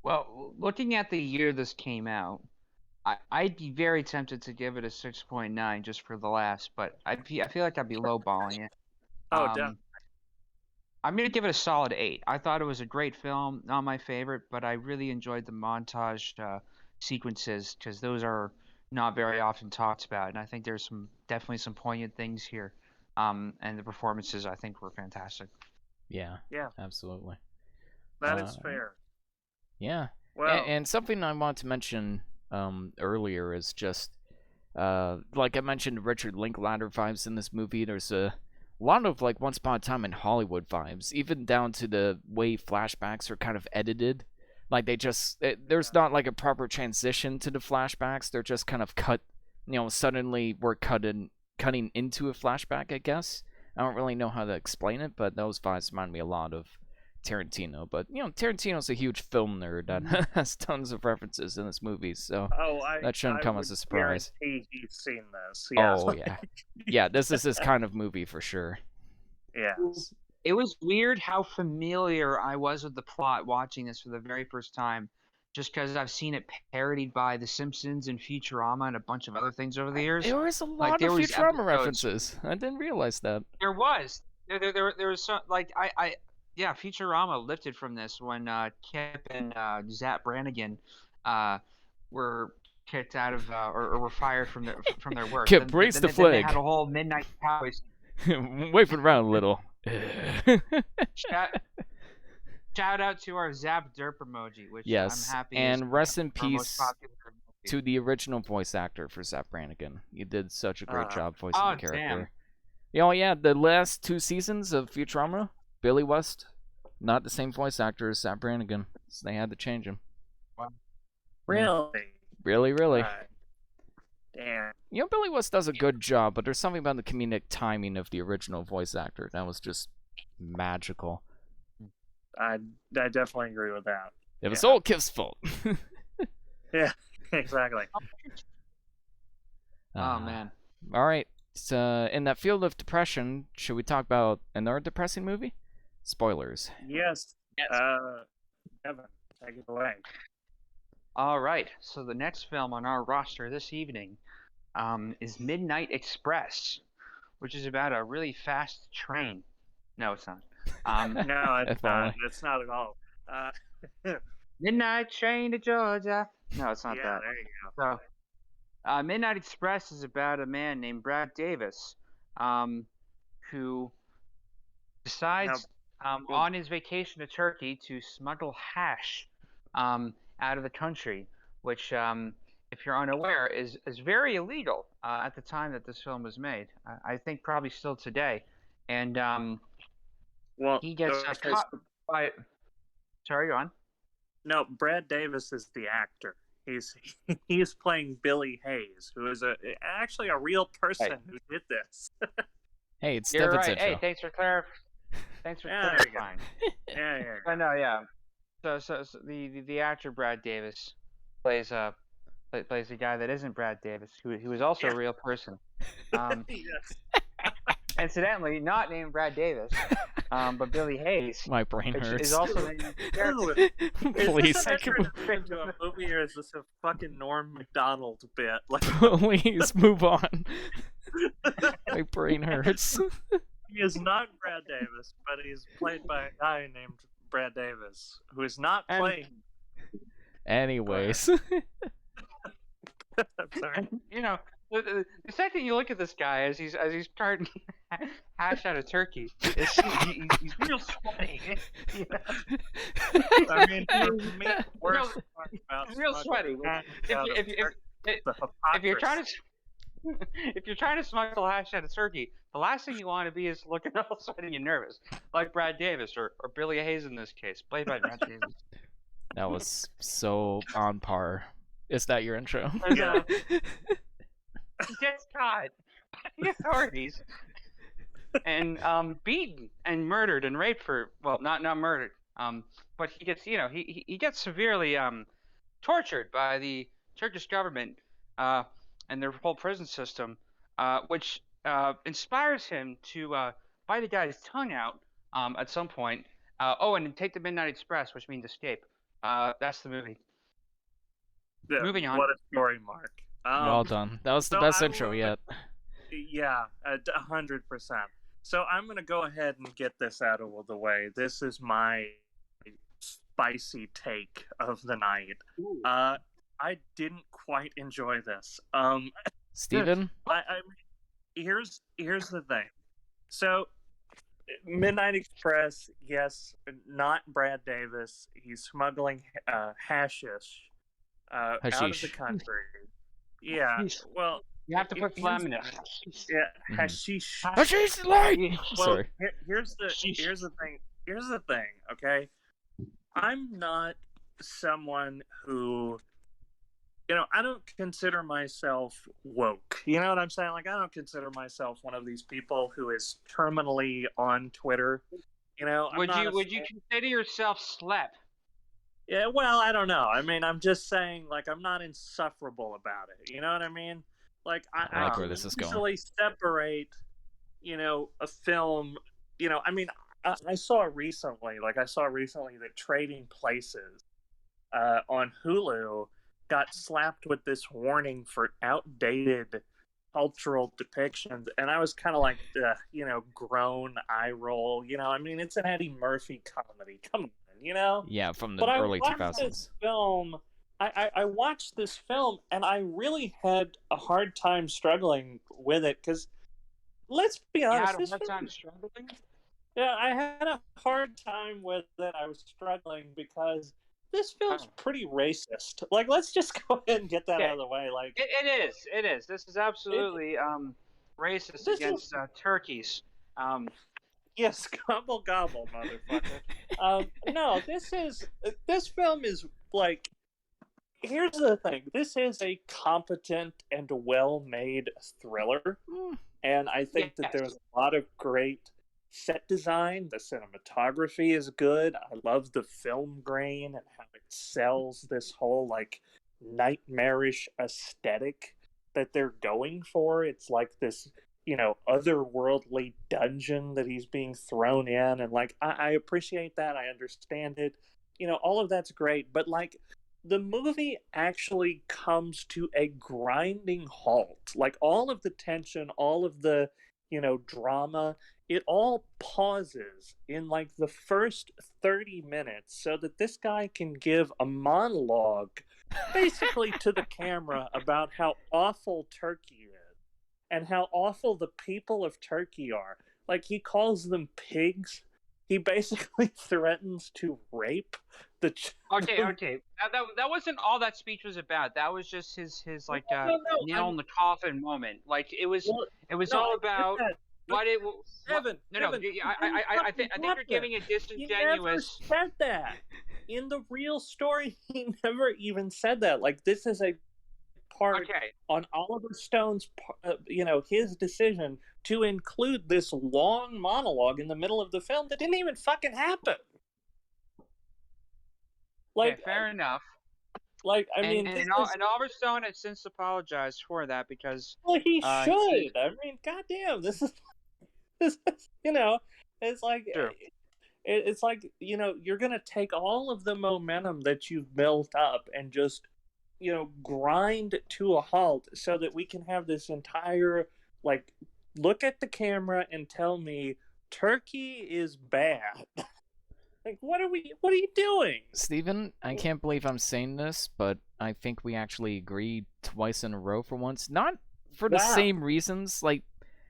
Well, looking at the year this came out, I'd be very tempted to give it a 6.9 just for the laughs, but I feel like I'd be lowballing it. Oh, Um, definitely. I'm gonna give it a solid 8. I thought it was a great film, not my favorite, but I really enjoyed the montage sequences because those are not very often talked about, and I think there's definitely some poignant things here. And the performances I think were fantastic. Yeah, Yeah, absolutely. that is Uh, fair. Yeah, Well, and something I want to mention earlier is just like I mentioned, Richard Linklater vibes in this movie. There's a lot of like Once Upon a Time in Hollywood vibes, even down to the way flashbacks are kind of edited. Like there's not like a proper transition to the flashbacks. They're just kind of cut. Suddenly we're cutting into a flashback. I guess I don't really know how to explain it, but those vibes remind me a lot of Tarantino. But Tarantino's a huge film nerd that has tons of references in his movies, so oh, that shouldn't I come would as a surprise. guarantee he's seen this. Yeah. Oh yeah, yeah. This is his kind of movie for sure. Yes. It was weird how familiar I was with the plot watching this for the very first time, just because I've seen it parodied by The Simpsons and Futurama and a bunch of other things over the years. There was a Like lot there of was Futurama episodes. references. I didn't realize that. There was there was some like yeah, Futurama lifted from this when Kip and Zap Brannigan were kicked out of or were fired from their work. Kip, raise the Then they had flag. a whole Midnight Cowboy. Wave it around a little. Shout, shout out to our Zap Derp emoji, which Yes, I'm happy is and rest in our most peace popular emoji. to the original voice actor for Zap Brannigan. You did such a great Uh, job voicing Oh the character. damn! Yeah, the last 2 seasons of Futurama, Billy West, not the same voice actor as Zap Brannigan, so they had to change him. Really? Really, really. Damn. Billy West does a good job, but there's something about the comedic timing of the original voice actor that was just magical. I definitely agree with that. It was Yeah. all Kip's fault. Yeah, exactly. Oh man. All right. So, in that field of depression, should we talk about another depressing movie? Spoilers. Yes. Evan, take it away. All right. So the next film on our roster this evening is Midnight Express, which is about a really fast train. No, it's not. No, it's If not. only. It's not at all. Midnight Train to Georgia. No, it's not Yeah, that. there you go. So, Midnight Express is about a man named Brad Davis, who decides on his vacation to Turkey to smuggle hash out of the country, which, if you're unaware, is very illegal at the time that this film was made. I think probably still today. And Well, he gets okay, caught so- by. Sorry, go on. no, Brad Davis is the actor. He's playing Billy Hayes, who is actually a real person Right. who did this. Hey, it's You're Devin right. Central. Hey, thanks for Yeah, there you go. clarifying. Yeah. I know, yeah. So the actor Brad Davis plays plays a guy that isn't Brad Davis, who is also a real person. Yes. Incidentally, not named Brad Davis, but Billy Hayes, My brain which is hurts. also the Ooh, is Please, this an introduction to a movie, or is this a fucking Norm Macdonald bit? Like, please move on. My brain hurts. he is not Brad Davis, but he's played by a guy named Brad Davis, who is not And- playing. Anyways, I'm sorry. you know, the second you look at this guy as he's carting hash out of turkey, he's real sweaty. You know? I mean, for me, the worst part about He's real sweaty. smuggling hash If out you- of if you- turkey is the If you're trying hypocrisy. to if you're trying to smuggle hash out of turkey, the last thing you want to be is looking all sweaty and nervous, like Brad Davis or Billy Hayes in this case, played by Brad Davis. that was so on par. Is that your intro? Yeah. He gets caught by the authorities and beaten and murdered and raped for, well, not murdered, but he gets he gets severely tortured by the Turkish government and their whole prison system, which inspires him to bite a guy's tongue out at some point. And take the Midnight Express, which means escape. That's the movie. Yeah, Moving on. What a story, Mark. Well done. That was the so best I intro will- yet. Yeah, 100%. So I'm gonna go ahead and get this out of the way. This is my spicy take of the night. I didn't quite enjoy this. Steven? Here's the thing. So Midnight Express, yes, not Brad Davis. He's smuggling hashish out of the Hashish. country. Yeah, Hashish. well, You have to put here's- phlegm in it. yeah, Mhm. hashish. Hashish light! Well, Sorry. here's the thing. Here's the thing. Okay, I'm not someone who, I don't consider myself woke. You know what I'm saying? Like, I don't consider myself one of these people who is terminally on Twitter. I'm Would not you consider yourself slep? Yeah, well, I don't know. I mean, I'm just saying, like, I'm not insufferable about it. You know what I mean? Like, I like can where this is going. easily separate, a film. I mean, I saw recently that Trading Places on Hulu got slapped with this warning for outdated cultural depictions, and I was kind of like, groan eye roll. I mean, it's an Eddie Murphy comedy. Come on. Yeah, from the But I early watched 2000s. this film. I watched this film, and I really had a hard time struggling with it because, let's be You honest, had a this hard film, time struggling. yeah, I had a hard time with it. I was struggling because this film's Oh. pretty racist. Like, let's just go ahead and get that Okay. out of the way. Like, It is. This is absolutely racist This against turkeys. yes, gobble gobble, motherfucker. No, this film is like. Here's the thing. This is a competent and well-made thriller, and I think that Yes. there's a lot of great set design. The cinematography is good. I love the film grain and how it sells this whole like nightmarish aesthetic that they're going for. It's like this, otherworldly dungeon that he's being thrown in, and like I appreciate that. I understand it. All of that's great, but like the movie actually comes to a grinding halt. Like all of the tension, all of the, drama, it all pauses in like the first 30 minutes so that this guy can give a monologue basically to the camera about how awful Turkey is and how awful the people of Turkey are. Like he calls them pigs. He basically threatens to rape the Okay. That wasn't all that speech was about. That was just his like nail in the coffin moment. Like it was all about what it. Evan, No. Evan, I think you're giving a he never disingenuous. said that. In the real story, he never even said that. Like this is a part Okay. on Oliver Stone's, his decision to include this long monologue in the middle of the film that didn't even fucking happen. Like, Okay, fair enough. I And mean, and, this and, Ol- is and Oliver Stone has since apologized for that because well, he he should. I mean, goddamn, this is this is, it's like true. it's like you're gonna take all of the momentum that you've built up and just grind to a halt so that we can have this entire like look at the camera and tell me Turkey is bad. Like what are you doing? Steven, I can't believe I'm saying this, but I think we actually agreed twice in a row for once. Not for the Wow. same reasons. Like,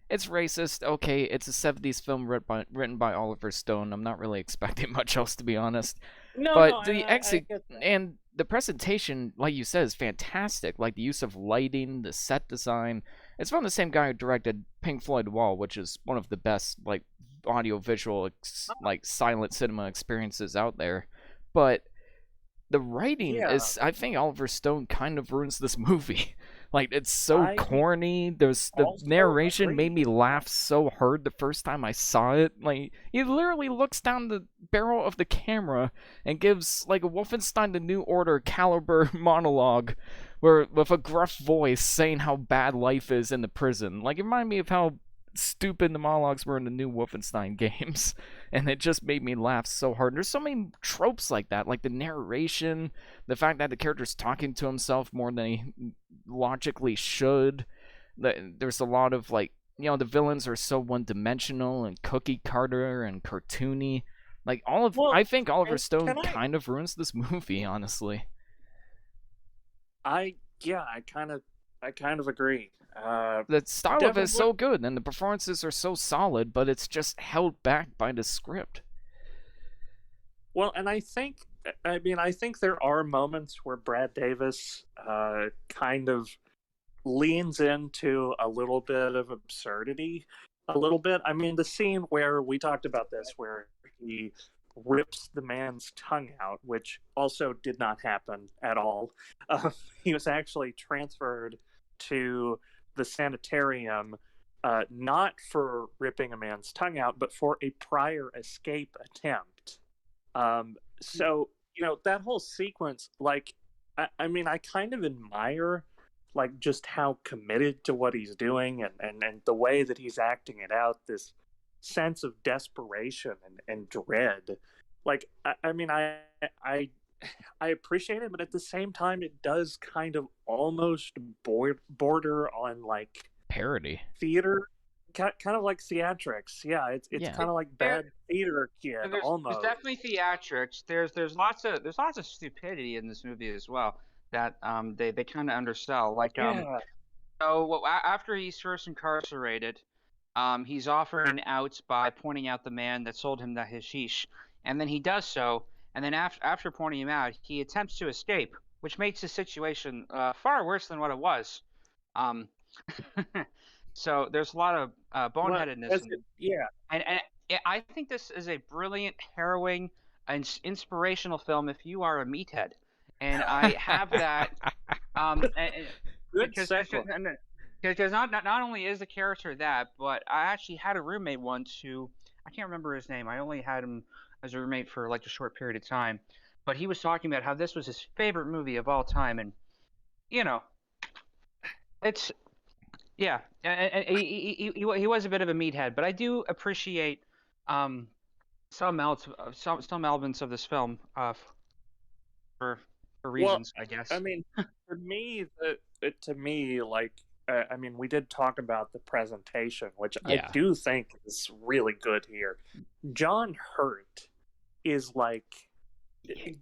it's racist. Okay, it's a 70s film written by Oliver Stone. I'm not really expecting much else, to be honest. No, But no, the I get that. and the presentation, like you said, is fantastic. Like the use of lighting, the set design. It's from the same guy who directed Pink Floyd Wall, which is one of the best like audiovisual like silent cinema experiences out there. But the writing Yeah, is, I think Oliver Stone kind of ruins this movie. Like, it's so I corny. There's the also narration made agree. me laugh so hard the first time I saw it. Like, he literally looks down the barrel of the camera and gives like a Wolfenstein the New Order caliber monologue where with a gruff voice saying how bad life is in the prison. Like, it reminded me of how stupid the monologues were in the new Wolfenstein games, and it just made me laugh so hard. There's so many tropes like that, like the narration, the fact that the character's talking to himself more than he logically should. There's a lot of like, the villains are so one-dimensional and cookie cutter and cartoony. Like Well, I think Oliver and Stone can kind of ruins this movie, honestly. I kind of agree. The style of it Devin, is so good, and the performances are so solid, but it's just held back by the script. well, and I think there are moments where Brad Davis kind of leans into a little bit of absurdity, a little bit. I mean, the scene where we talked about this, where he rips the man's tongue out, which also did not happen at all. He was actually transferred to the sanitarium, not for ripping a man's tongue out, but for a prior escape attempt. So that whole sequence, like, I mean, I kind of admire like just how committed to what he's doing and the way that he's acting it out, this sense of desperation and dread. Like I mean I appreciate it, but at the same time it does kind of almost border on like Parody. theater, kind of like theatrics. Yeah, it's Yeah. kind of like bad theater kid There's almost. definitely theatrics. There's lots of stupidity in this movie as well that they kind of undersell. Like Yeah. so after he's first incarcerated, he's offered an out by pointing out the man that sold him the hashish, and then he does so, and then after pointing him out, he attempts to escape, which makes the situation far worse than what it was. Um, so there's a lot of Well, boneheadedness, yeah. and I think this is a brilliant, harrowing, and inspirational film if you are a meathead, and I have that. Good Because segue. because not only is the character that, but I actually had a roommate once who I can't remember his name. I only had him as a roommate for like a short period of time, but he was talking about how this was his favorite movie of all time, and you know, it's yeah, and he was a bit of a meathead, but I do appreciate um some elements of this film for Well, reasons, I I guess. mean, for me, to me, like, I mean, we did talk about the presentation, which I Yeah. do think is really good here. John Hurt is like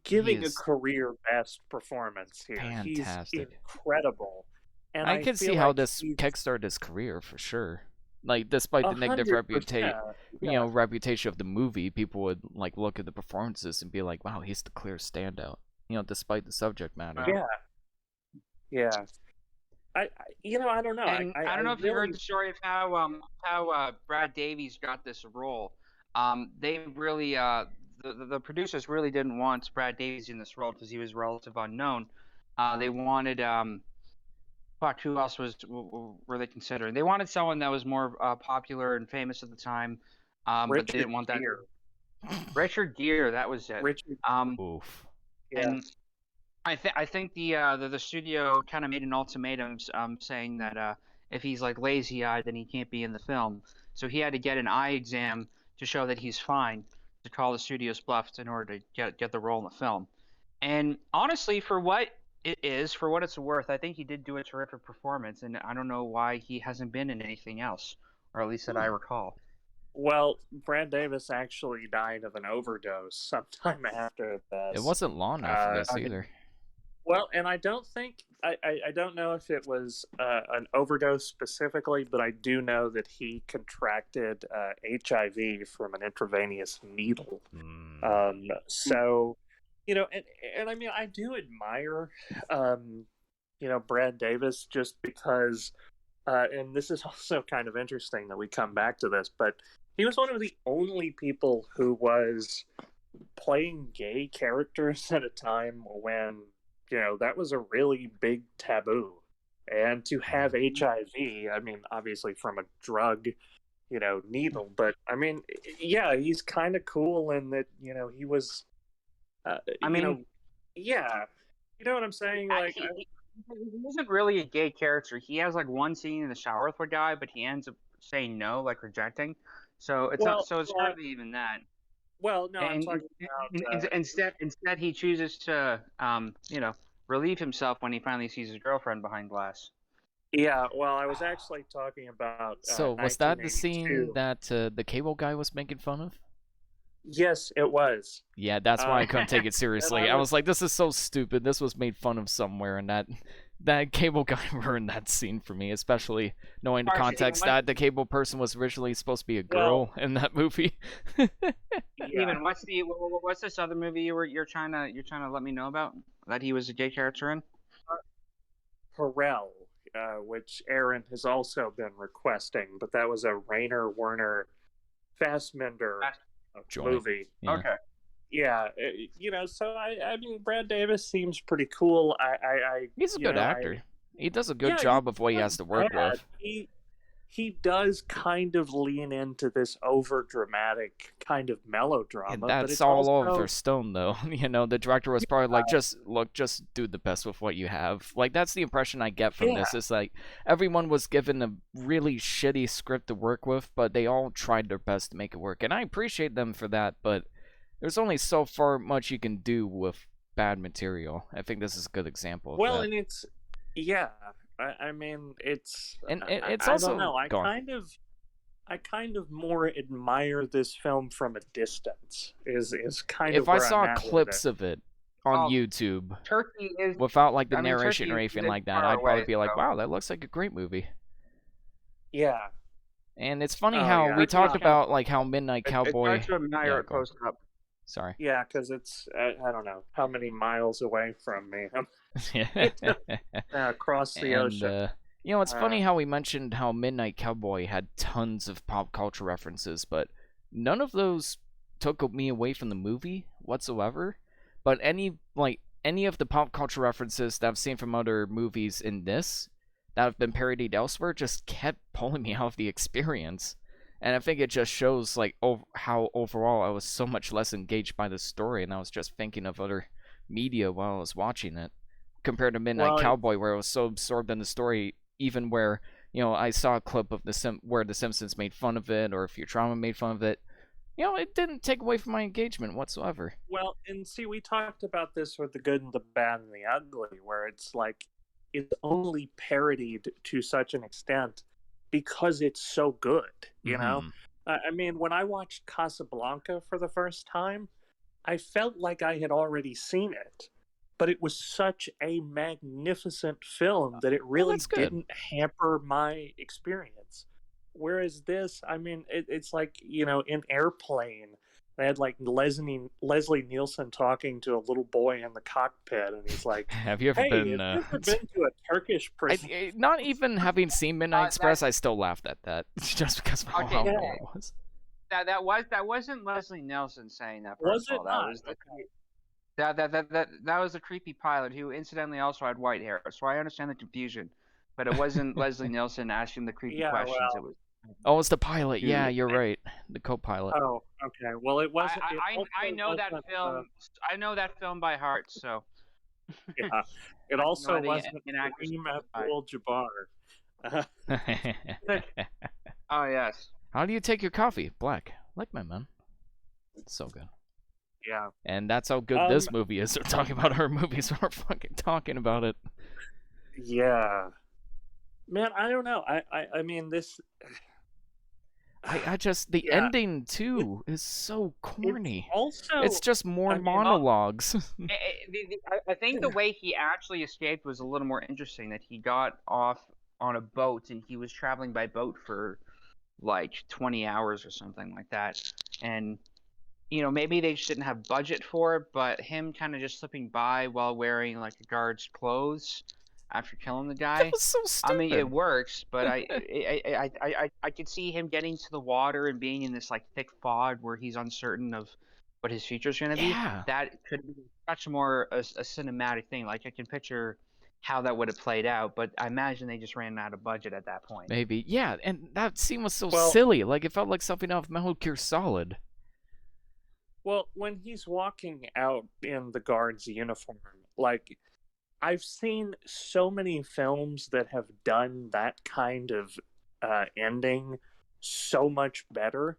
giving a is career best performance here. fantastic. He's incredible, and I I can see feel how like this he's kickstarted his career for sure. Like, despite the negative 100%. Yeah, reputation of the movie, people would like look at the performances and be like, "Wow, he's the clear standout." Despite the subject matter. yeah, yeah. I don't know. And I don't know if you heard really, the story of how Brad Davies got this role. They really the producers really didn't want Brad Davies in this role because he was relative unknown. They wanted fuck, who else were they considering? They wanted someone that was more popular and famous at the time, but they Richard didn't want that. Gere. Richard Gere, that was it. Richard Oof. Yeah. And I think the studio kind of made an ultimatum saying that if he's like lazy eyed, then he can't be in the film. So he had to get an eye exam to show that he's fine to call the studio's bluff in order to get the role in the film. And honestly, for what it is, for what it's worth, I think he did do a terrific performance, and I don't know why he hasn't been in anything else, or at least that I recall. Well, Brad Davis actually died of an overdose sometime after It this. wasn't long after this I- either. Well, and I don't think I don't know if it was an overdose specifically, but I do know that he contracted HIV from an intravenous needle. So, and I mean, I do admire, Brad Davis just because, and this is also kind of interesting that we come back to this, but he was one of the only people who was playing gay characters at a time when that was a really big taboo. And to have HIV, I mean, obviously from a drug, needle, but I mean, yeah, he's kind of cool in that, he was, I mean, yeah, you know what I'm saying? Like, he isn't really a gay character. He has like one scene in the shower with a guy, but he ends up saying no, like rejecting. So it's well, not. So it's hardly even that. well, no, I'm And talking about, instead he chooses to relieve himself when he finally sees his girlfriend behind glass. yeah, well, I was actually talking about, So was that the scene 1982. that the cable guy was making fun of? Yes, it was. Yeah, that's why I couldn't take it seriously. I I was was- like, this is so stupid. This was made fun of somewhere, and that cable guy ruined that scene for me, especially knowing the Actually, context what- that the cable person was originally supposed to be a girl in that movie. Yeah. Even what's this other movie you're trying to let me know about that he was a gay character in? Harrell, which Aaron has also been requesting, but that was a Rainer Werner Fassbender Joint. movie. Yeah. Okay. Yeah, so I mean, Brad Davis seems pretty cool. He's a good know, actor. He does a good Yeah, job of what he has to work bad. with. He does kind of lean into this over dramatic kind of melodrama, And but that's it's all also, over Stone, though. The director was probably like, just do the best with what you have. Like, that's the impression I get from this. It's like everyone was given a really shitty script to work with, but they all tried their best to make it work. And I appreciate them for that, but there's only so far much you can do with bad material. I think this is a good example of well, that. and it's I mean, it's And it's I also don't know. go on. I kind of more admire this film from a distance. Is kind of If I where saw I'm at with clips it. of it on Oh, YouTube Turkey is without like the I mean, narration Turkey or is anything this like that, far I'd probably away, be like, so- wow, that looks like a great movie. Yeah, And it's funny Oh, how yeah. we It's talked not- about like how Midnight Cowboy. It's hard to admire Yeah, it go on. close up. Sorry. yeah, because it's I don't know how many miles away from me. I'm across the And ocean. it's funny how we mentioned how Midnight Cowboy had tons of pop culture references, but none of those took me away from the movie whatsoever. But any of the pop culture references that I've seen from other movies in this that have been parodied elsewhere just kept pulling me out of the experience. And I think it just shows like how overall I was so much less engaged by the story, and I was just thinking of other media while I was watching it, compared to Midnight Well, Cowboy, where I was so absorbed in the story, even where I saw a clip of where The Simpsons made fun of it, or Futurama made fun of it. It didn't take away from my engagement whatsoever. Well, and see, we talked about this with the good and the bad and the ugly, where it's like it's only parodied to such an extent because it's so good, you know? Mhm. I mean, when I watched Casablanca for the first time, I felt like I had already seen it, but it was such a magnificent film that it really that's good. didn't hamper my experience. Whereas this, I mean, it's like, in Airplane, they had like Leslie Nielsen talking to a little boy in the cockpit, and he's like, Have you ever "Hey, been? have you ever been to a Turkish prison?" Not even having seen Midnight that- Express, I still laughed at that just because of how Okay, horrible yeah. it was. That wasn't Leslie Nielsen saying that. Was first of it all. That not? was the, Okay. that was a creepy pilot who incidentally also had white hair. So I understand the confusion, but it wasn't Leslie Nielsen asking the creepy Yeah, questions. well, It was Oh, it's the pilot. Dude. Yeah, you're right. The co-pilot. Oh, okay. Well, it wasn't. I know that film. I know that film by heart. So Yeah, it I also know the wasn't main actress Kareem was by- Abdul-Jabbar. Oh yes. How do you take your coffee? Black. Like my man. It's so good. Yeah. And that's how good this movie is. We're talking about our movies. We're fucking talking about it. Yeah. Man, I don't know. I mean, this. I just the Yeah. ending too is so corny. Also, It's just more I mean, monologues. I think the way he actually escaped was a little more interesting. That he got off on a boat and he was traveling by boat for like 20 hours or something like that. And maybe they just didn't have budget for it, but him kind of just slipping by while wearing like a guard's clothes after killing the guy. That was so stupid. I mean, it works, but I could see him getting to the water and being in this like thick fog where he's uncertain of what his future's going to be. Yeah. That could be much more a cinematic thing. Like I can picture how that would have played out, but I imagine they just ran out of budget at that point. Maybe. Yeah, and that scene was so Well- silly. Like it felt like something out of Metal Gear Solid. well, when he's walking out in the guard's uniform, like, I've seen so many films that have done that kind of ending so much better.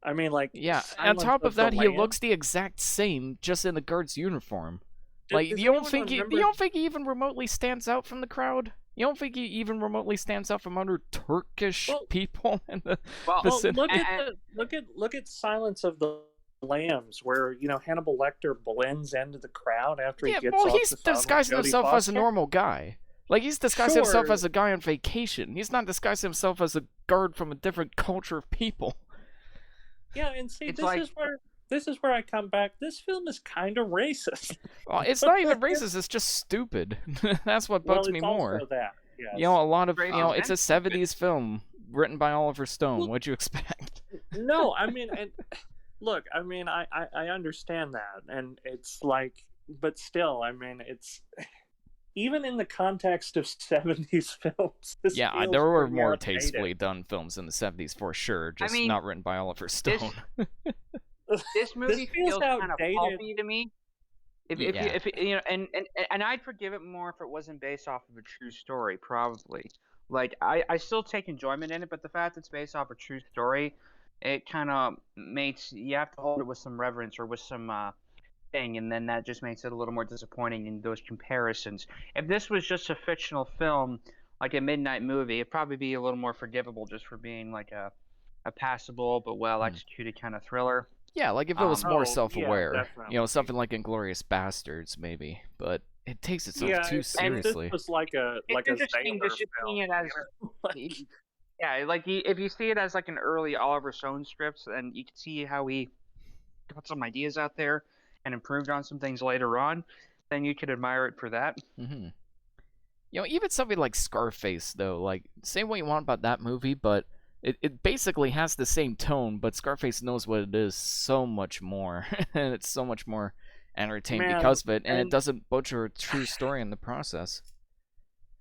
I mean, like, Yeah. On Silence top of that, the he Lambs. looks the exact same, just in the guard's uniform. Does You don't anyone think remember- you don't think he even remotely stands out from the crowd? You don't think he even remotely stands out from other Turkish Well- people in the Well, the Well, cin- look at Silence of the Lambs, where Hannibal Lecter blends into the crowd after he Yeah, gets well, off he's the phone with disguising Jodie himself as a Foster. normal guy. Like he's disguising himself Sure. as a guy on vacation. He's not disguising himself as a guard from a different culture of people. Yeah, and see, It's this is where I come back. This film is kind of racist. Well, it's not even racist. It's just stupid. That's what bugs well, me it's more. Also that. Yes. A lot of Racist it's a and '70s film written by Oliver Stone. Well- What'd you expect? No, I mean, and look, I mean, I understand that, and it's like, but still, I mean, it's even in the context of '70s films. This Yeah, feels there were pretty more outdated. tastefully done films in the '70s for sure. Just mean, not written by Oliver Stone. this movie feels feels kind of outdated. pulpy to me. If Yeah. and I'd forgive it more if it wasn't based off of a true story, probably. Like I still take enjoyment in it, but the fact it's based off a true story, it kind of makes you have to hold it with some reverence or with some thing, and then that just makes it a little more disappointing in those comparisons. If this was just a fictional film, like a midnight movie, it'd probably be a little more forgivable just for being like a passable but well executed kind of thriller. Yeah, like if it was more yeah, self-aware, definitely. something like Inglorious Bastards, maybe. But it takes itself Yeah, too if seriously. this was like a It's interesting Baylor just seeing film, it as yeah, like if you see it as like an early Oliver Stone script, and you can see how he got some ideas out there and improved on some things later on, then you could admire it for that. hmm even something like Scarface, though, like say what you want about that movie, but it basically has the same tone, but Scarface knows what it is so much more, and it's so much more entertaining Man, because of it, and it and- doesn't butcher a true story in the process.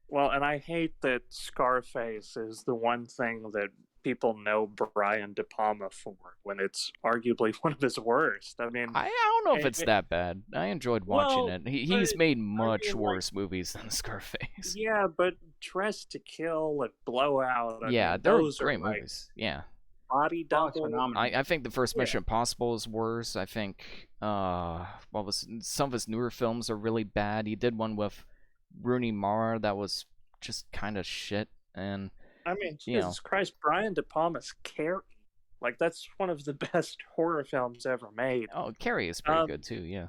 Well, and I hate that Scarface is the one thing that people know Brian De Palma for, when it's arguably one of his worst. I mean, I don't know if it- it's that bad. I enjoyed watching Well, it. He's but, made much mean, like- worse movies than Scarface. yeah, but Dress to Kill and Blowout. I Yeah, mean, they're those great are like movies. Yeah. Body Oh, it's Double. phenomenal. I think the first Yeah. Mission Impossible is worse. I think some of his newer films are really bad. He did one with Rooney Mara that was just kind of shit, and I mean, you know. Jesus Christ, Brian De Palma's Carrie. Like, that's one of the best horror films ever made. oh, Carrie is pretty Um, good too. Yeah.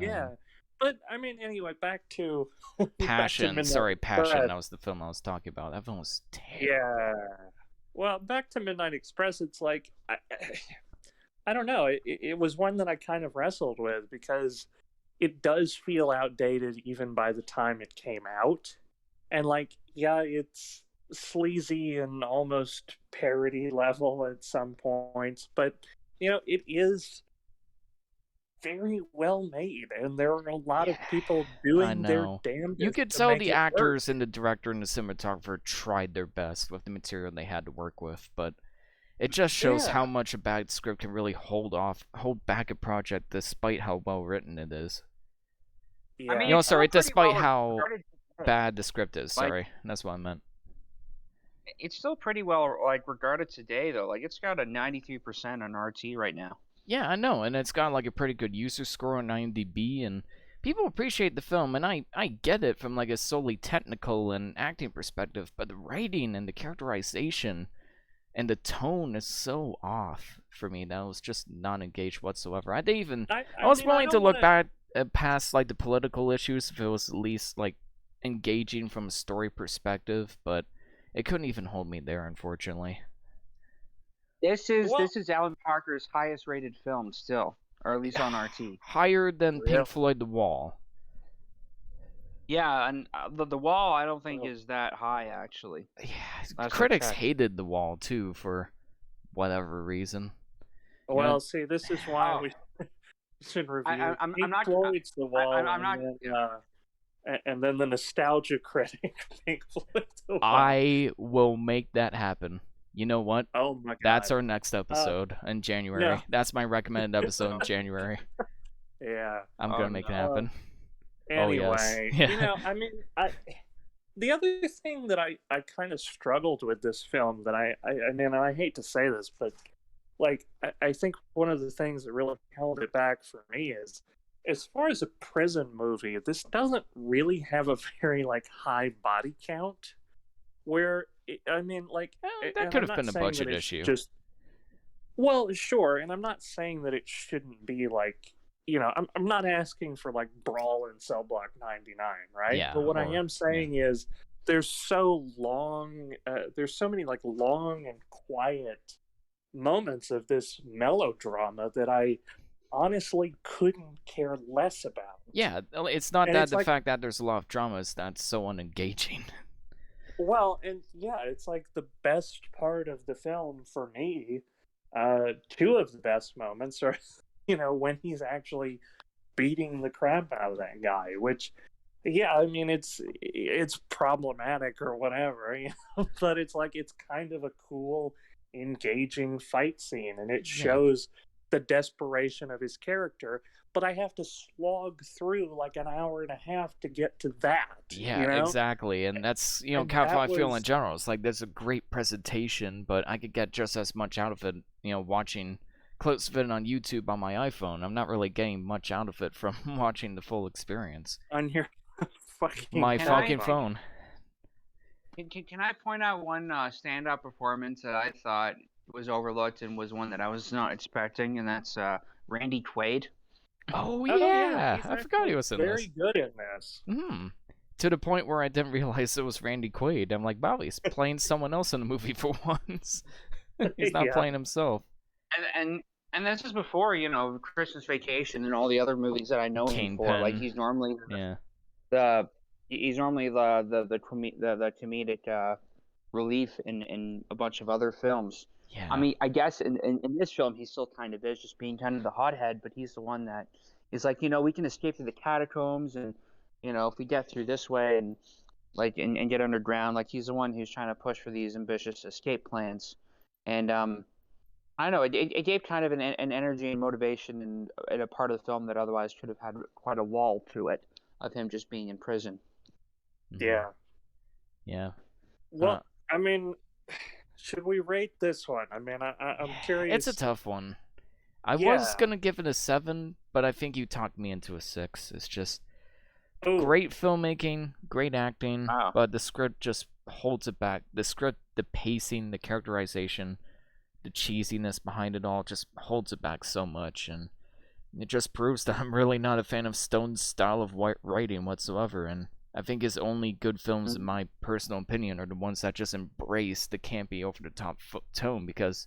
Yeah. But, I mean, anyway, back to... back to Passion. Midnight Sorry, Passion. Express. That was the film I was talking about. That film was terrible. Yeah. Well, back to Midnight Express, it's like... I don't know. It was one that I kind of wrestled with, because it does feel outdated even by the time it came out. And, like, yeah, it's sleazy and almost parody level at some points, but it is very well made, and there are a lot of Yeah, people I doing their know. You damnedest could to tell make the it work. actors and the director and the cinematographer tried their best with the material they had to work with, but it just shows Yeah, how much a bad script can really hold back a project despite how well written it is. I yeah. mean, it's still pretty Despite well how regarded today. bad the script is. Like, Sorry, that's what I meant. it's still pretty well like regarded today though. Like, it's got a 93% on RT right now. Yeah, I know, and it's got like a pretty good user score on IMDb, and people appreciate the film, and I get it from like a solely technical and acting perspective, but the writing and the characterization and the tone is so off for me that I was just not engaged whatsoever. I didn't even. I I was mean, I willing to don't want look to. back past like the political issues if it was at least like engaging from a story perspective, but it couldn't even hold me there, unfortunately. Well, This is Alan Parker's highest rated film still, or at least on RT. Higher than really, Pink Floyd The Wall. Yeah, and the Wall I don't think well, is that high actually. Yeah, Last I critics checked. hated The Wall too for whatever reason. You know, see, this is why Oh, we should I, review I'm Pink not. Floyd's The Wall, I'm not. and then the nostalgia critic Pink Floyd's The Wall. I will make that happen. You know what? Oh my That's God. our next Uh, episode in no. January. That's my recommended episode in January. Yeah. I'm Oh gonna make it no. Uh, happen. Oh yes. anyway, Yeah. I mean, the other thing that I kind of struggled with this film that I mean, I hate to say this, but like I think one of the things that really held it back for me is as far as a prison movie, this doesn't really have a very like high body count. Where I mean, like, That and could I'm have not been a saying that budget it's issue. just well, sure, and I'm not saying that it shouldn't be like I'm not asking for like Brawl in Cell Block 99, right? Yeah, But what I or am yeah. saying is there's so long, there's so many like long and quiet moments of this melodrama that I honestly couldn't care less about. Yeah, it's not And that it's the like, fact that there's a lot of dramas that's so unengaging. well, and yeah, it's like the best part of the film for me. Two of the best moments are, when he's actually beating the crap out of that guy, which yeah, I mean it's problematic or whatever, but it's like it's kind of a cool, engaging fight scene, and it Yeah. shows the desperation of his character. But I have to slog through like an hour and a half to get to that, Yeah, exactly. And that's, and kind of how that I feel in was general. It's like there's a great presentation, but I could get just as much out of it, watching clips of it on YouTube on my iPhone. I'm not really getting much out of it from watching the full experience. on your fucking My Can I fucking iPhone. phone. can I point out one standout performance that I thought was overlooked and was one that I was not expecting, and that's Randy Quaid. Oh Oh yeah, yeah, he's I forgot he actually was in very this. good in this. To the point where I didn't realize it was Randy Quaid. I'm like, wow, he's playing someone else in the movie for once. He's not Yeah, playing himself. And this is before Christmas Vacation and all the other movies that I know him for. Like Kingpin. he's normally Yeah. the the comedic relief in a bunch of other films. Yeah. I mean, I guess in this film he still kind of is just being kind of the hothead, but he's the one that is like, we can escape through the catacombs, and if we get through this way and like and get underground, like he's the one who's trying to push for these ambitious escape plans. And I don't know, it gave kind of an energy and motivation in a part of the film that otherwise could have had quite a wall to it of him just being in prison. yeah. Yeah. Well, I mean, should we rate this one? I mean, I'm curious. It's a tough one. I was Yeah. gonna give it a 7, but I think you talked me into a 6. It's just Ooh, great filmmaking, great acting, Wow. but the script just holds it back. The script, the pacing, the characterization, the cheesiness behind it all just holds it back so much, and it just proves that I'm really not a fan of Stone's style of writing whatsoever. And I think his only good films, in my personal opinion, are the ones that just embrace the campy, over-the-top tone. Because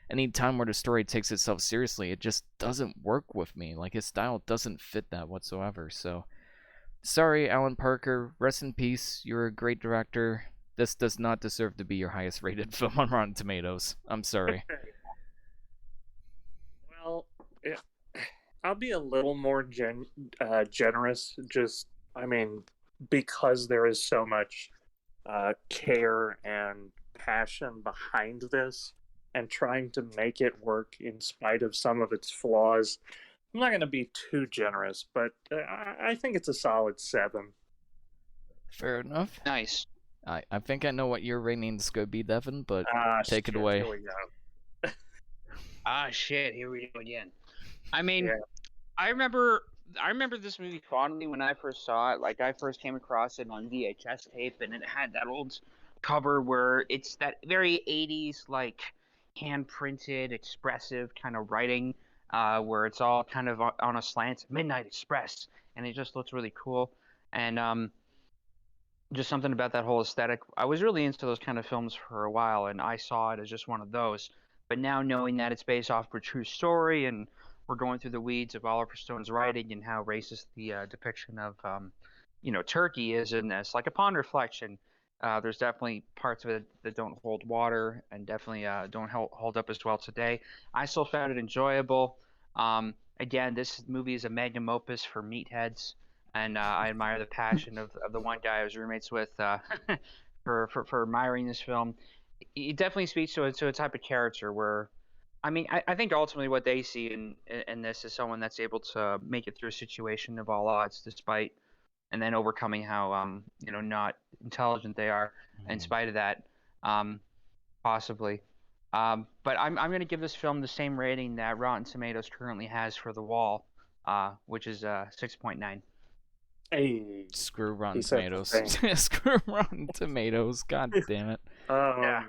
any time where the story takes itself seriously, it just doesn't work with me. Like, his style doesn't fit that whatsoever. So, sorry, Alan Parker. Rest in peace. You're a great director. This does not deserve to be your highest-rated film on Rotten Tomatoes. I'm sorry. well, I'll be a little more generous. Just, I mean, because there is so much care and passion behind this, and trying to make it work in spite of some of its flaws. I'm not going to be too generous, but I think it's a solid 7. Fair enough. Nice. I think I know what your rating's gonna be, Devin, but take it Shit, away. here we go. Ah, shit. Here we go again. I mean, Yeah. I remember this movie fondly when I first saw it. Like, I first came across it on VHS tape, and it had that old cover where it's that very 80s, like, hand printed, expressive kind of writing, where it's all kind of on a slant, Midnight Express, and it just looks really cool. And just something about that whole aesthetic. I was really into those kind of films for a while, and I saw it as just one of those. But now knowing that it's based off of a true story, and we're going through the weeds of Oliver Stone's writing and how racist the depiction of, Turkey is in this, like upon reflection, there's definitely parts of it that don't hold water and definitely don't hold up as well today. I still found it enjoyable. Again, this movie is a magnum opus for meatheads, and I admire the passion of the one guy I was roommates with for admiring this film. It definitely speaks to a type of character where, I mean, I think ultimately what they see in this is someone that's able to make it through a situation of all odds, despite, and then overcoming how not intelligent they are in spite of that, possibly. But I'm going to give this film the same rating that Rotten Tomatoes currently has for The Wall, which is 6.9. Hey, Screw Rotten he said the Tomatoes. same. Screw Rotten Tomatoes. God damn it. Yeah.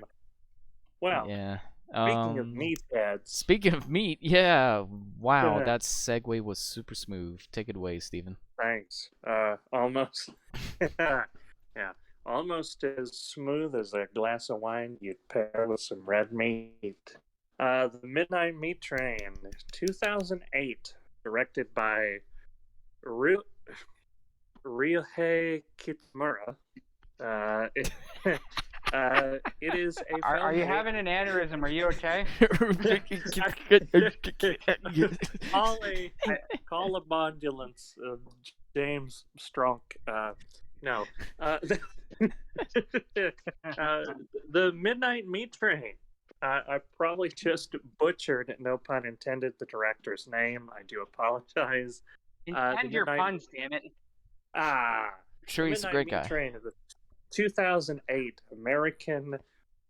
Well, Yeah. speaking of meatheads, Speaking of meat, yeah. Wow, that segue was super smooth. Take it away, Steven. thanks. Almost, yeah, almost as smooth as a glass of wine you'd pair with some red meat. The Midnight Meat Train, 2008, directed by Ryuhei Kitamura. It, it is a film. Are you having an aneurysm? Are you okay? Call a ambulance, James Strunk. No. The Midnight Meat Train. I probably just butchered, no pun intended, the director's name. I do apologize. Intend your puns, damn it. Sure, he's a great guy. Meat Train is a 2008 American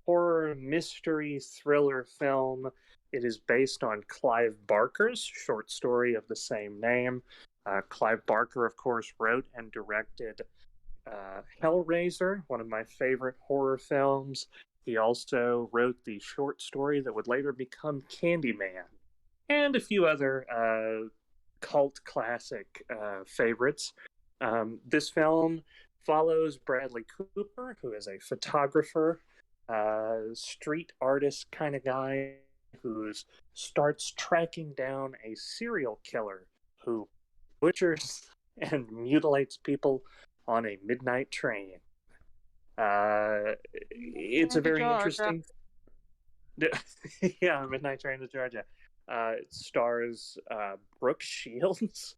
horror mystery thriller film. It is based on Clive Barker's short story of the same name. Clive Barker, of course, wrote and directed Hellraiser, one of my favorite horror films. He also wrote the short story that would later become Candyman, and a few other cult classic favorites. This film follows Bradley Cooper, who is a photographer, street artist kind of guy who starts tracking down a serial killer who butchers and mutilates people on a midnight train. It's a very interesting. Yeah, Midnight Train to Georgia. It stars Brooke Shields,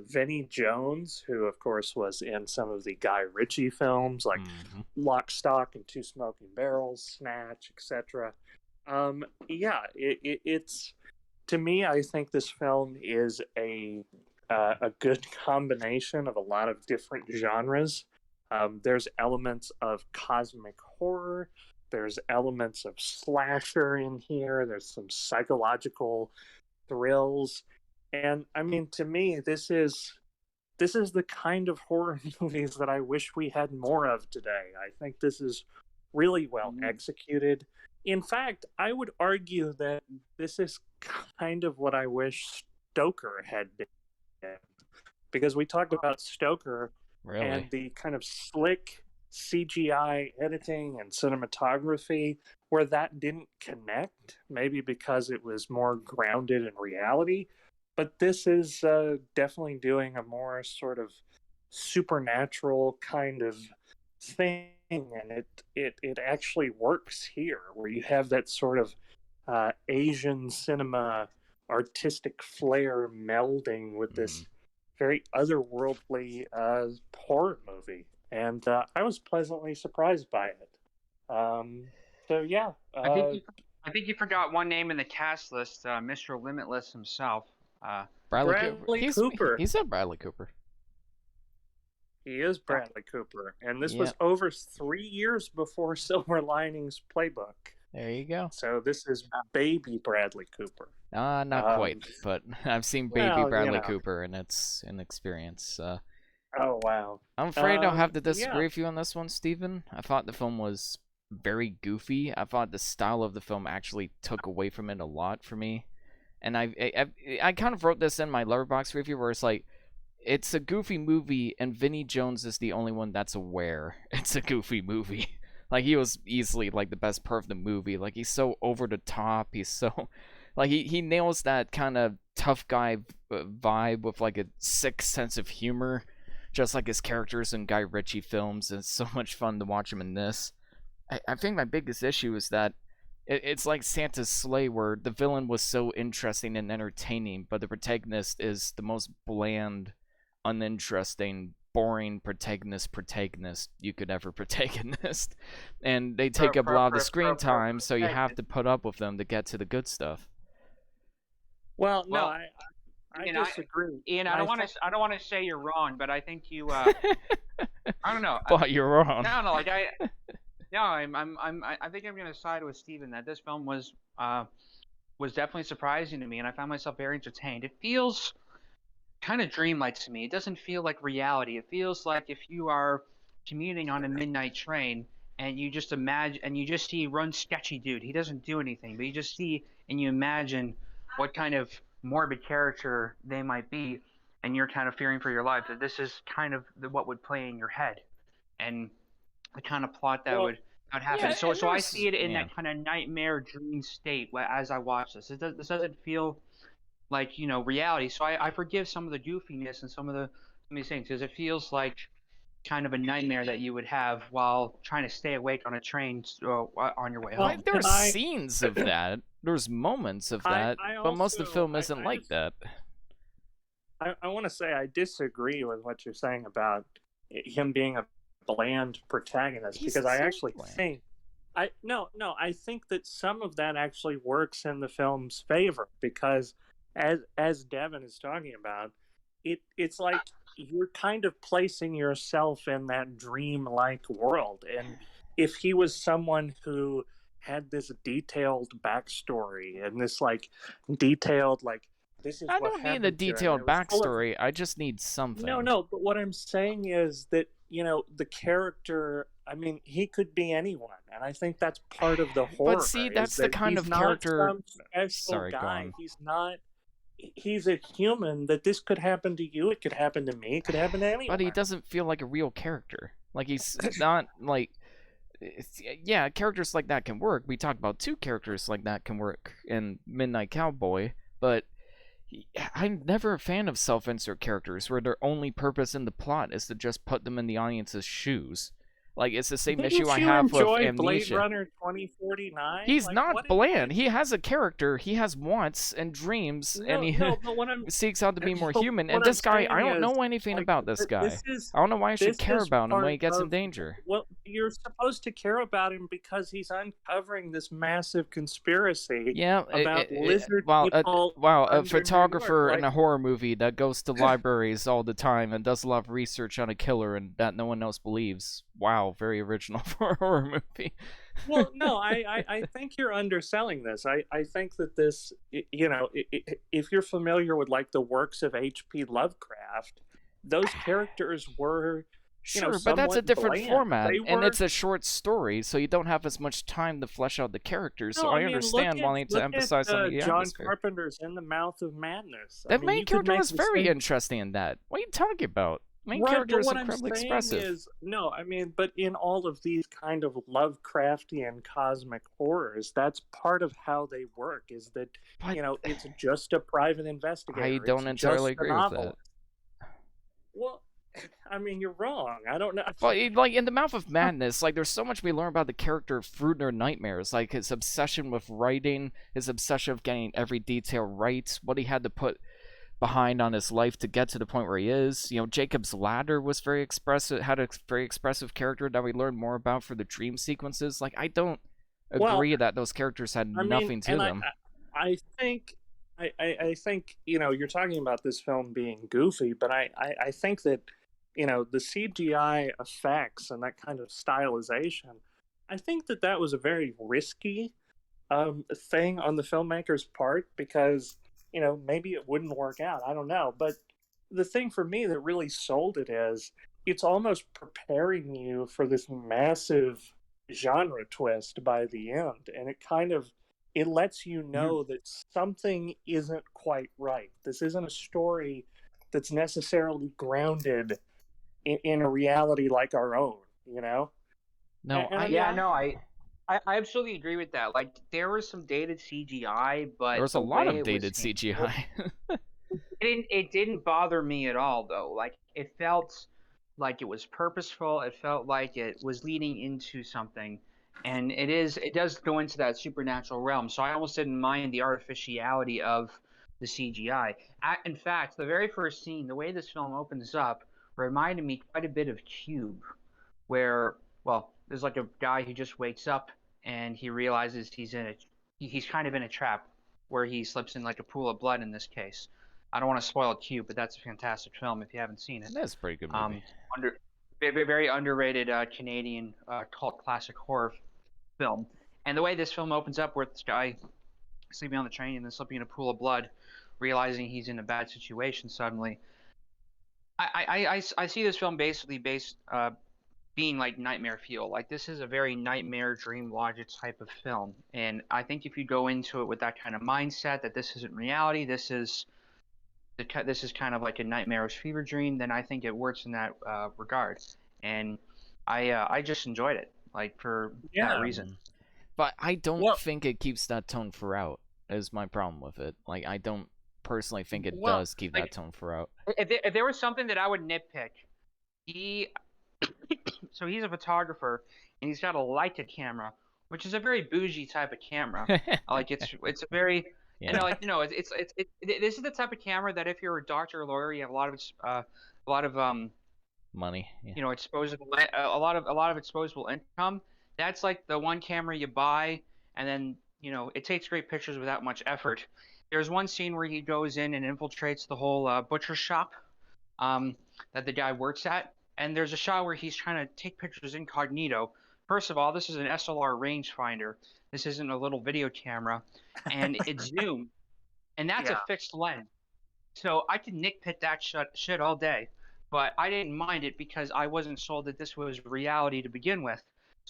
Vinnie Jones, who of course was in some of the Guy Ritchie films like Lock, Stock, and Two Smoking Barrels, Snatch, etc. It's, to me, I think this film is a good combination of a lot of different genres. There's elements of cosmic horror. There's elements of slasher in here. There's some psychological thrills. And I mean, to me, this is the kind of horror movies that I wish we had more of today. I think this is really well executed. In fact, I would argue that this is kind of what I wish Stoker had been. Because we talked about Stoker and the kind of slick CGI editing and cinematography where that didn't connect, maybe because it was more grounded in reality. But this is definitely doing a more sort of supernatural kind of thing, and it actually works here, where you have that sort of Asian cinema artistic flair melding with this Mm. very otherworldly horror movie, and I was pleasantly surprised by it. So yeah, I think you, I think you forgot one name in the cast list, Mr. Limitless himself. Bradley Cooper. Bradley Cooper. He said Bradley Cooper. He is Bradley Cooper, and this Yeah. was over 3 years before Silver Linings Playbook. There you go. So this is baby Bradley Cooper. Not quite, but I've seen baby well, Bradley Cooper, and it's an experience. Oh wow. I'm afraid I'll have to Yeah. disagree with you on this one, Steven. I thought the film was very goofy. I thought the style of the film actually took away from it a lot for me. And I kind of wrote this in my Letterboxd review where it's like, it's a goofy movie, and Vinnie Jones is the only one that's aware it's a goofy movie. Like, he was easily, like, the best part of the movie. Like, he's so over the top. He's so... Like, he nails that kind of tough guy vibe with, like, a sick sense of humor. Just like his characters in Guy Ritchie films. It's so much fun to watch him in this. I think my biggest issue is that it's like Santa's Sleigh, where the villain was so interesting and entertaining, but the protagonist is the most bland, uninteresting, boring protagonist you could ever protagonist. And they take up a lot of the screen time, so you have to put up with them to get to the good stuff. Well, no, Well, I Ian, disagree. Ian, I don't want to say you're wrong, but I think you. I don't know. But you're wrong. No, like I think I'm gonna side with Steven that this film was definitely surprising to me, and I found myself very entertained. It feels kind of dreamlike to me. It doesn't feel like reality. It feels like if you are commuting on a midnight train and you just imagine and you just see one sketchy dude. He doesn't do anything, but you just see and you imagine what kind of morbid character they might be, and you're kind of fearing for your life. That this is kind of what would play in your head, and the kind of plot that would happen. Yeah, so I there's- see it in yeah. that kind of nightmare dream state as I watch this. This doesn't feel like reality. So I forgive some of the goofiness and some of these things because it feels like kind of a nightmare that you would have while trying to stay awake on a train on your way Well, home. Like, there's I- scenes of that. There's moments of that, I but most of the also- film I- isn't I like just- that. I want to say I disagree with what you're saying about him being a bland protagonist He's because I so actually bland. think I think that some of that actually works in the film's favor because as Devin is talking about, it's like you're kind of placing yourself in that dream-like world, and if he was someone who had this detailed backstory and this like detailed like this is I what don't need a happened to him, detailed and it was full of- backstory. I just need something. no, but what I'm saying is that, the character, I mean, he could be anyone, and I think that's part of the horror. see, is that's the that kind he's of not character- some special Sorry, go guy. on. He's a human, that this could happen to you, it could happen to me, it could happen to anyone. But he doesn't feel like a real character. Like, he's not like... Yeah, characters like that can work. We talked about 2 characters like that can work in Midnight Cowboy, but I'm never a fan of self-insert characters where their only purpose in the plot is to just put them in the audience's shoes. Like, it's the same Didn't issue I you have with enjoy Amnesia. Blade Runner 2049? He's Like, not what bland. He has a character. He has wants and dreams, and he no, but what I'm seeks out to be more but human. what And I'm this guy, I saying don't know is, anything like, about this guy. This is I don't know why I should this care is about him when part he gets in of- danger. Well, you're supposed to care about him because he's uncovering this massive conspiracy. Yeah, about lizard wow, people wow, under a New photographer York, in a like- horror movie that goes to libraries all the time and does a lot of research on a killer and that no one else believes. Wow, very original for a horror movie. Well, no, I think you're underselling this. I think that this, if you're familiar with like the works of H.P. Lovecraft, those characters were Sure, but that's a somewhat different bland. format, They and were- it's a short story, so you don't have as much time to flesh out the characters. So No, I mean, understand look wanting to look emphasize at, on the John atmosphere. Carpenter's In the Mouth of Madness. That main you could character make was the very same- interesting in that. What are you talking about? Main Right, character but is what incredibly I'm saying expressive. is, no, I mean, but in all of these kind of Lovecraftian cosmic horrors, that's part of how they work. Is that But- it's just a private investigator. I don't it's entirely just a agree with that. novelist. Well, I mean, you're wrong. I don't know. Well, like in the Mouth of Madness, like there's so much we learn about the character of Fruitner Nightmares, like his obsession with writing, his obsession of getting every detail right, what he had to put behind on his life to get to the point where he is. You know, Jacob's Ladder was very expressive, had a very expressive character that we learned more about for the dream sequences. Like I don't Well, agree that those characters had I mean, nothing to and them. I think, I think, you're talking about this film being goofy, but I think that, the CGI effects and that kind of stylization, I think that that was a very risky thing on the filmmaker's part because, maybe it wouldn't work out. I don't know. But the thing for me that really sold it is it's almost preparing you for this massive genre twist by the end. And it lets you know that something isn't quite right. This isn't a story that's necessarily grounded in a reality like our own, No, And I mean, Yeah, no, I absolutely agree with that. Like there was some dated CGI, but there was a the lot way of it was dated handled, CGI. it didn't bother me at all though. Like it felt like it was purposeful. It felt like it was leading into something, and it does go into that supernatural realm. So I almost didn't mind the artificiality of the CGI. In fact, the very first scene, the way this film opens up, reminded me quite a bit of Cube, where well, there's like a guy who just wakes up and he realizes he's kind of in a trap where he slips in like a pool of blood in this case. I don't want to spoil Cube, but that's a fantastic film if you haven't seen it. That's a pretty good movie. Very underrated Canadian cult classic horror film. And the way this film opens up with this guy sleeping on the train and then slipping in a pool of blood, realizing he's in a bad situation suddenly. I see this film basically being like nightmare fuel. Like this is a very nightmare dream logic type of film. And I think if you go into it with that kind of mindset that this isn't reality, this is kind of like a nightmarish fever dream, then I think it works in that regard. And I just enjoyed it, like for that reason. But I don't Well- think it keeps that tone throughout. Is my problem with it. Like I don't personally think it Well, does keep like- that tone throughout. If there was something that I would nitpick, so he's a photographer and he's got a Leica camera, which is a very bougie type of camera. Like it's a very Yeah. this is the type of camera that if you're a doctor or lawyer, you have a lot of Money. Yeah. a lot of disposable income. That's like the one camera you buy and then it takes great pictures without much effort. There's one scene where he goes in and infiltrates the whole butcher shop that the guy works at, and there's a shot where he's trying to take pictures incognito. First of all, this is an SLR rangefinder. This isn't a little video camera, and it's zoom, and that's a fixed lens. So I could nitpick that shit all day, but I didn't mind it because I wasn't sold that this was reality to begin with,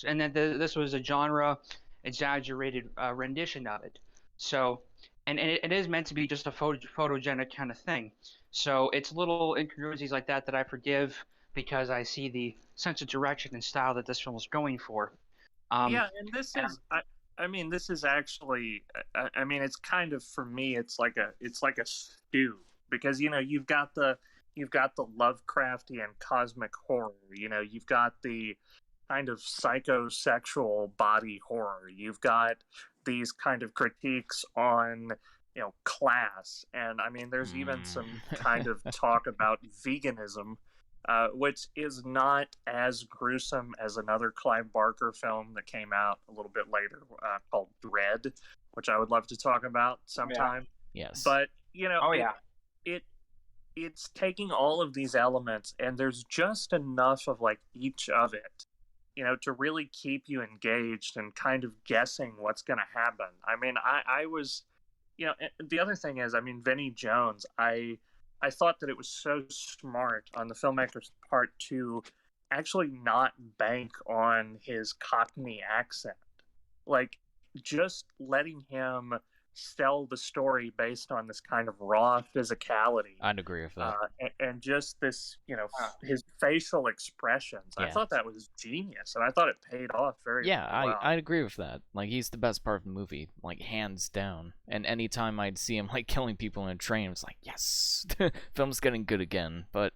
and that this was a genre exaggerated rendition of it. So, and it is meant to be just a photogenic kind of thing. So it's little incongruities like that I forgive because I see the sense of direction and style that this film is going for. Yeah, and this is I mean this is actually I mean it's kind of for me it's like a stew because you've got the Lovecraftian cosmic horror, you've got the kind of psychosexual body horror, you've got these kind of critiques on class, and I mean there's even some kind of talk about veganism, which is not as gruesome as another Clive Barker film that came out a little bit later called Dread, which I would love to talk about sometime. Yes. But it's taking all of these elements, and there's just enough of like each of it, to really keep you engaged and kind of guessing what's going to happen. I mean, I was, the other thing is, I mean, Vinnie Jones, I thought that it was so smart on the filmmaker's part to actually not bank on his Cockney accent. Like, just letting him sell the story based on this kind of raw physicality. I'd agree with that. And just this, his facial expressions. Yeah. I thought that was genius, and I thought it paid off very well. I'd agree with that. Like, he's the best part of the movie, like, hands down. And anytime I'd see him, like, killing people in a train, it was like, yes! Film's getting good again. But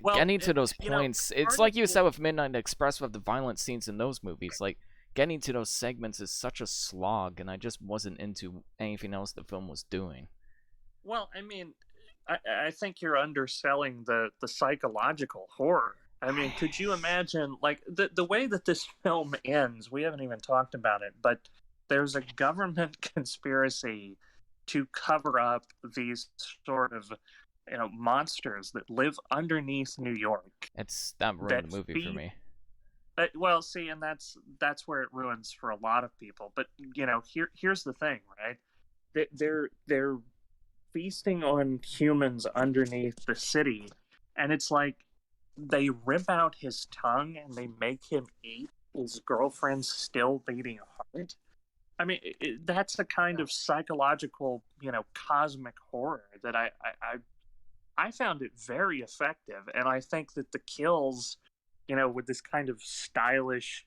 Well, getting to those you know, points, it's part like of you it- said with Midnight Express with the violent scenes in those movies. Like getting to those segments is such a slog, and I just wasn't into anything else the film was doing. Well, I mean, I think you're underselling the psychological horror. I mean, could you imagine, like, the way that this film ends? We haven't even talked about it, but there's a government conspiracy to cover up these sort of, monsters that live underneath New York That ruined that the movie for feed. me. Well, see, and that's where it ruins for a lot of people. But here's the thing, right? They're feasting on humans underneath the city, and it's like they rip out his tongue and they make him eat his girlfriend's still beating heart. I mean, that's a kind of psychological, cosmic horror that I found it very effective, and I think that the kills, with this kind of stylish,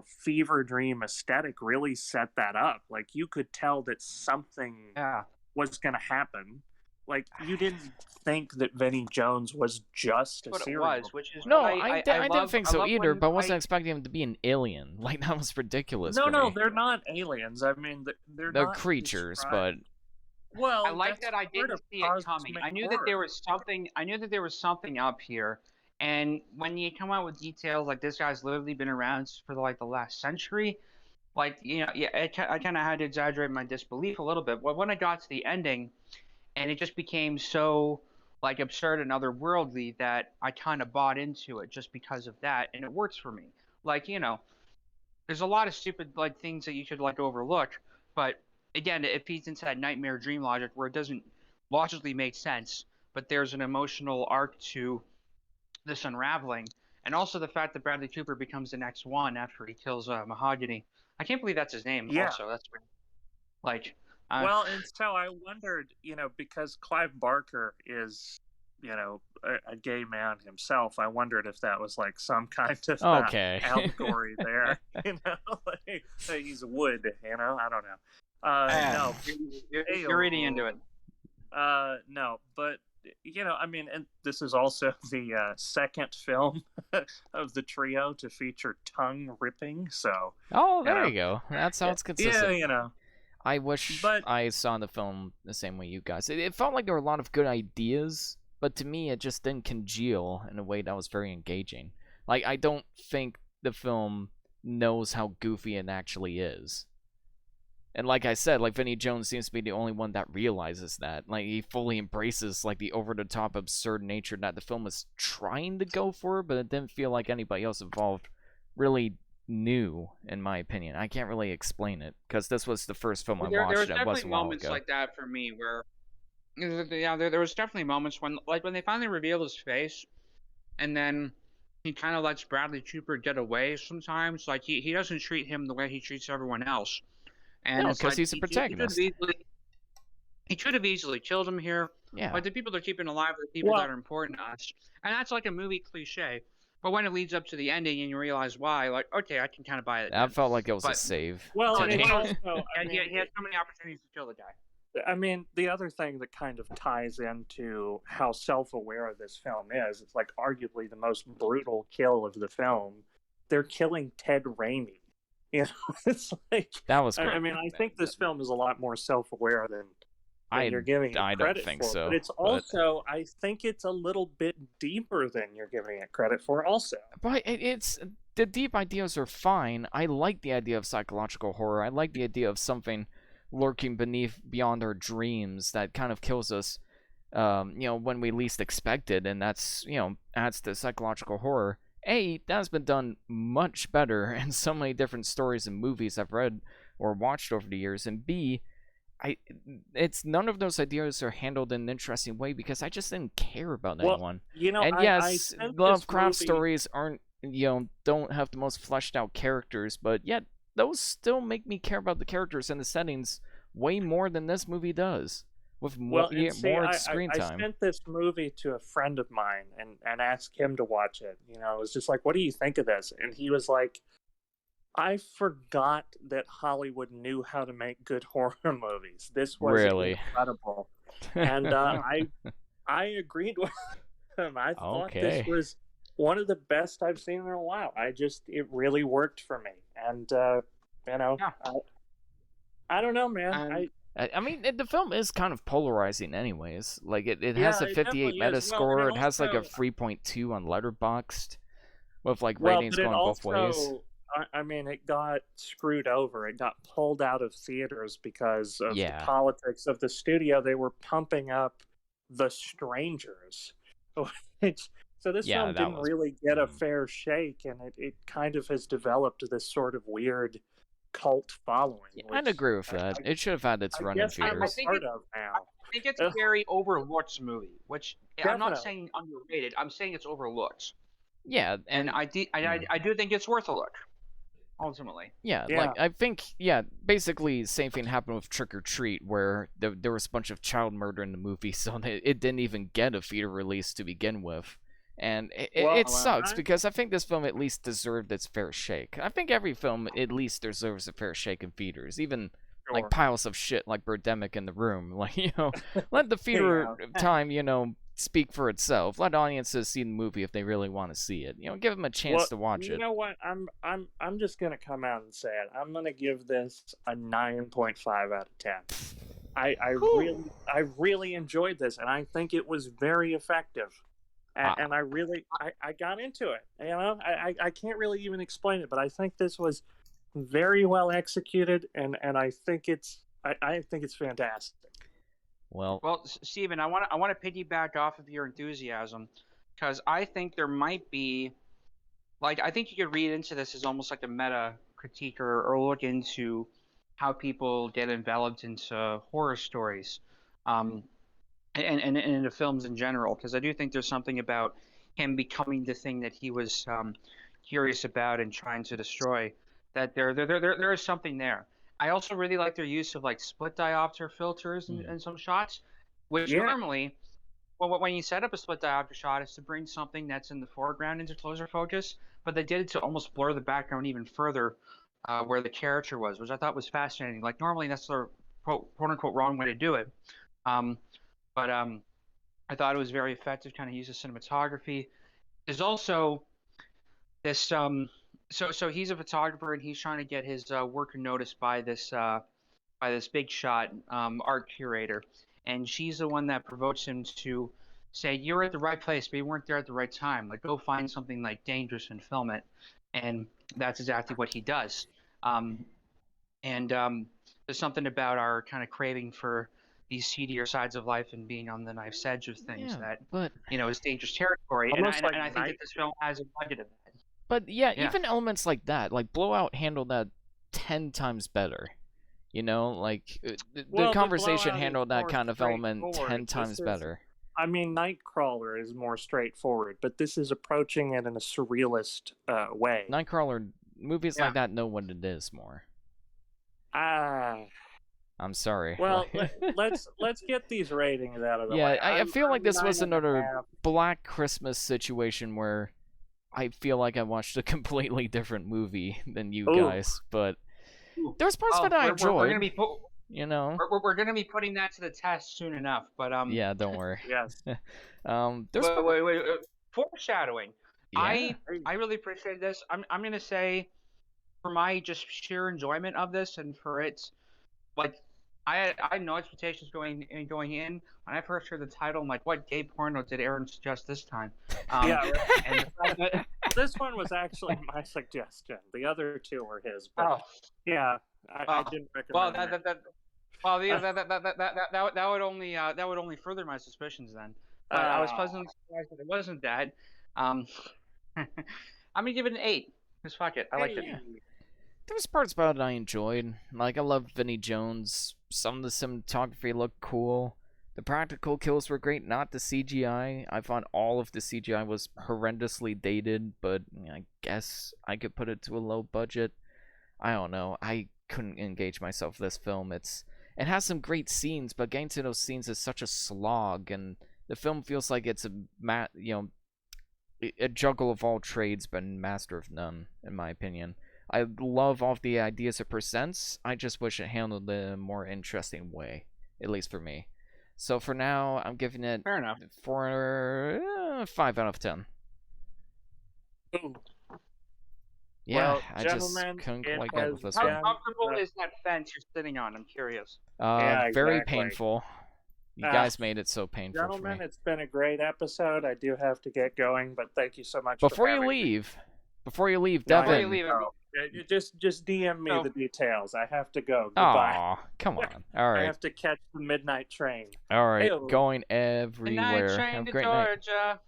fever dream aesthetic, really set that up. Like you could tell that something Yeah. was going to happen. Like you didn't think that Vinnie Jones was just a What it serial. was, which is No, why I love, didn't think so love either, when but I wasn't expecting him to be an alien. Like, that was ridiculous for No, me. they're not aliens. I mean, they're They're not creatures, described- but well, I like that's that I part didn't of see it coming. cosmic I knew that horror. there was something. I knew that there was something up here. And when you come out with details like this guy's literally been around for like the last century, like yeah, I kind of had to exaggerate my disbelief a little bit. But when I got to the ending, and it just became so like absurd and otherworldly that I kind of bought into it just because of that, and it works for me. Like there's a lot of stupid like things that you could like overlook, but again, it feeds into that nightmare dream logic where it doesn't logically make sense, but there's an emotional arc to this unraveling, and also the fact that Bradley Cooper becomes the next one after he kills Mahogany. I can't believe that's his name. Yeah. Also, that's weird. Like, Well, and so I wondered, because Clive Barker is, a gay man himself. I wondered if that was like some kind of okay. allegory there. Like, he's wood. I don't know. No, you're reading into it. No, but I mean, and this is also the second film of the trio to feature tongue ripping. So, Oh, there you go. That sounds consistent. Yeah, I wish But- I saw the film the same way you guys. It felt like there were a lot of good ideas, but to me, it just didn't congeal in a way that was very engaging. Like, I don't think the film knows how goofy it actually is. And like I said, like, Vinnie Jones seems to be the only one that realizes that. Like, he fully embraces, like, the over-the-top absurd nature that the film is trying to go for, but it didn't feel like anybody else involved really knew, in my opinion. I can't really explain it, because this was the first film I There watched was that definitely was a while moments ago. like that for me where, yeah, there was definitely moments when, like, when they finally revealed his face, and then he kind of lets Bradley Cooper get away sometimes. Like, he doesn't treat him the way he treats everyone else. And No, it's 'cause like, he's a protagonist. He could have easily killed him here. Yeah. Like, the people they're keeping alive are the people Well- that are important to us. And that's like a movie cliche. But when it leads up to the ending and you realize why, like, okay, I can kind of buy it. That felt like it was a But- save. well, to and me. it's also, And he had so many opportunities to kill the guy. I mean, the other thing that kind of ties into how self-aware this film is, it's like arguably the most brutal kill of the film. They're killing Ted Raimi. It's like, That was I great. mean, I think this film is a lot more self-aware than you're giving it I credit don't think for. so, But it's but- also, I think it's a little bit deeper than you're giving it credit for also. But it's the deep ideas are fine. I like the idea of psychological horror. I like the idea of something lurking beyond our dreams that kind of kills us, when we least expect it, and that's adds to psychological horror. A, that's been done much better in so many different stories and movies I've read or watched over the years, and B, it's none of those ideas are handled in an interesting way because I just didn't care about Well, anyone. And And I yes, sent this Lovecraft movie- stories aren't, don't have the most fleshed out characters, but yet those still make me care about the characters and the settings way more than this movie does, with more, and see, more screen time. I sent this movie to a friend of mine and asked him to watch it. I was just like, what do you think of this? And he was like, I forgot that Hollywood knew how to make good horror movies. This was Really? incredible. And I agreed with I thought this Okay. was one of the best I've seen in a while. It really worked for me. And, you know, Yeah. I don't know, man. And I mean, the film is kind of polarizing, anyways. Like, it has Yeah, a it 58 definitely is. Well, and it Metascore. It has like a also, 3.2 on Letterboxd, with like well, ratings but it going both ways. also, I mean, it got screwed over. It got pulled out of theaters because of the Yeah. politics of the studio. They were pumping up The Strangers, which, so this Yeah, film that didn't was. really get a fair shake, and it kind of has developed this sort of weird cult following, Yeah, I'd which agree with that. It should have had its I run in guess I'm I a theaters. think part of now. I think it's a very overlooked movie, which I'm not Definitely. saying underrated. I'm saying it's overlooked, Yeah, and and I do think it's worth a look. Ultimately, yeah, Yeah. like I think, yeah, basically same thing happened with Trick or Treat, where there was a bunch of child murder in the movie, so it didn't even get a theater release to begin with, and Well, it oh wow. sucks because I think this film at least deserved its fair shake. I think every film at least deserves a fair shake in theaters, even like sure. piles of shit like Birdemic in the Room. Like, let the theater time, speak for itself. Let audiences see the movie if they really want to see it. Give them a chance Well, to watch you it. know what? I'm just gonna come out and say it. I'm gonna give this a 9.5 out of 10. Whew. I really enjoyed this, and I think it was very effective. And I got into it. I can't really even explain it, but I think this was very well executed, and I think it's fantastic. Well, Well, Steven, I want to piggyback off of your enthusiasm, because I think there might be, like, I think you could read into this as almost like a meta critique, or look into how people get enveloped into horror stories, um, and into films in general, because I do think there's something about him becoming the thing that he was curious about and trying to destroy. That there is something there. I also really like their use of like split diopter filters in some shots, which Yeah, normally, well, when you set up a split diopter shot, is to bring something that's in the foreground into closer focus, but they did it to almost blur the background even further, where the character was, which I thought was fascinating. Like normally that's the quote unquote wrong way to do it. Um, but I thought it was very effective. Kind of use of cinematography. There's also this so he's a photographer, and he's trying to get his work noticed by this big shot art curator, and she's the one that provokes him to say, "You're at the right place, but you weren't there at the right time. Like, go find something like dangerous and film it." And that's exactly what he does. Um, and there's something about our kind of craving for these seedier sides of life and being on the knife's edge of things yeah, that but is dangerous territory. And almost like I think that night. this film has a nugget of that. yeah, Yeah. even elements like that, like Blowout handled that 10 times better. Like the Well, but conversation Blowout is handled that more kind of element 10 straightforward. times better. I mean, Nightcrawler is more straightforward, but this is approaching it in a surrealist way. Nightcrawler movies Yeah. like that know what it is more. Ah, I'm sorry. well, let's get these ratings out of the Yeah, way. I feel like I'm this was 9.5. another Black Christmas situation where I feel like I watched a completely different movie than you Ooh. guys, but Ooh. there was parts of it I we're enjoyed. gonna be we're gonna be putting that to the test soon enough. But Yeah, don't worry. Yes. There's wait. Foreshadowing. yeah. I really appreciate this. I'm gonna say, for my just sheer enjoyment of this, and for its, like, I had no expectations going in. When I first heard the title, I'm like, what gay porno did Aaron suggest this time? Yeah, right. And the fact that, This one was actually my suggestion. The other two were his, but oh, yeah, I well, didn't well, recommend it. that would only further my suspicions then. But I was pleasantly surprised that it wasn't that. Um, I'm gonna give it an 8. Just fuck it. I liked it. Yeah. There was parts about it I enjoyed. Like, I love Vinnie Jones. Some of the cinematography looked cool. The practical kills were great, not the CGI. I found all of the CGI was horrendously dated, but I guess I could put it to a low budget. I don't know. I couldn't engage myself with this film. It has some great scenes, but getting to those scenes is such a slog, and the film feels like it's a juggle of all trades, but master of none, in my opinion. I love all of the ideas it presents. I just wish it handled it in a more interesting way, at least for me. So for now, I'm giving it Fair enough. 5 out of 10. Ooh. Yeah, Well, I just gentlemen, couldn't it quite get has with this How one. been comfortable is that fence you're sitting on? I'm curious. Yeah, Very exactly. painful. You Ah, guys made it so painful for gentlemen, me. it's been a great episode. I do have to get going, but thank you so much Before for you having me. leave, before you leave, No, I Before you Devin. leave, Oh, just DM me So- the details. I have to go. Goodbye. Aw, come on. All I right, have to catch the midnight train. all right. Ayo. Going the night everywhere. train Have a to great night. Georgia.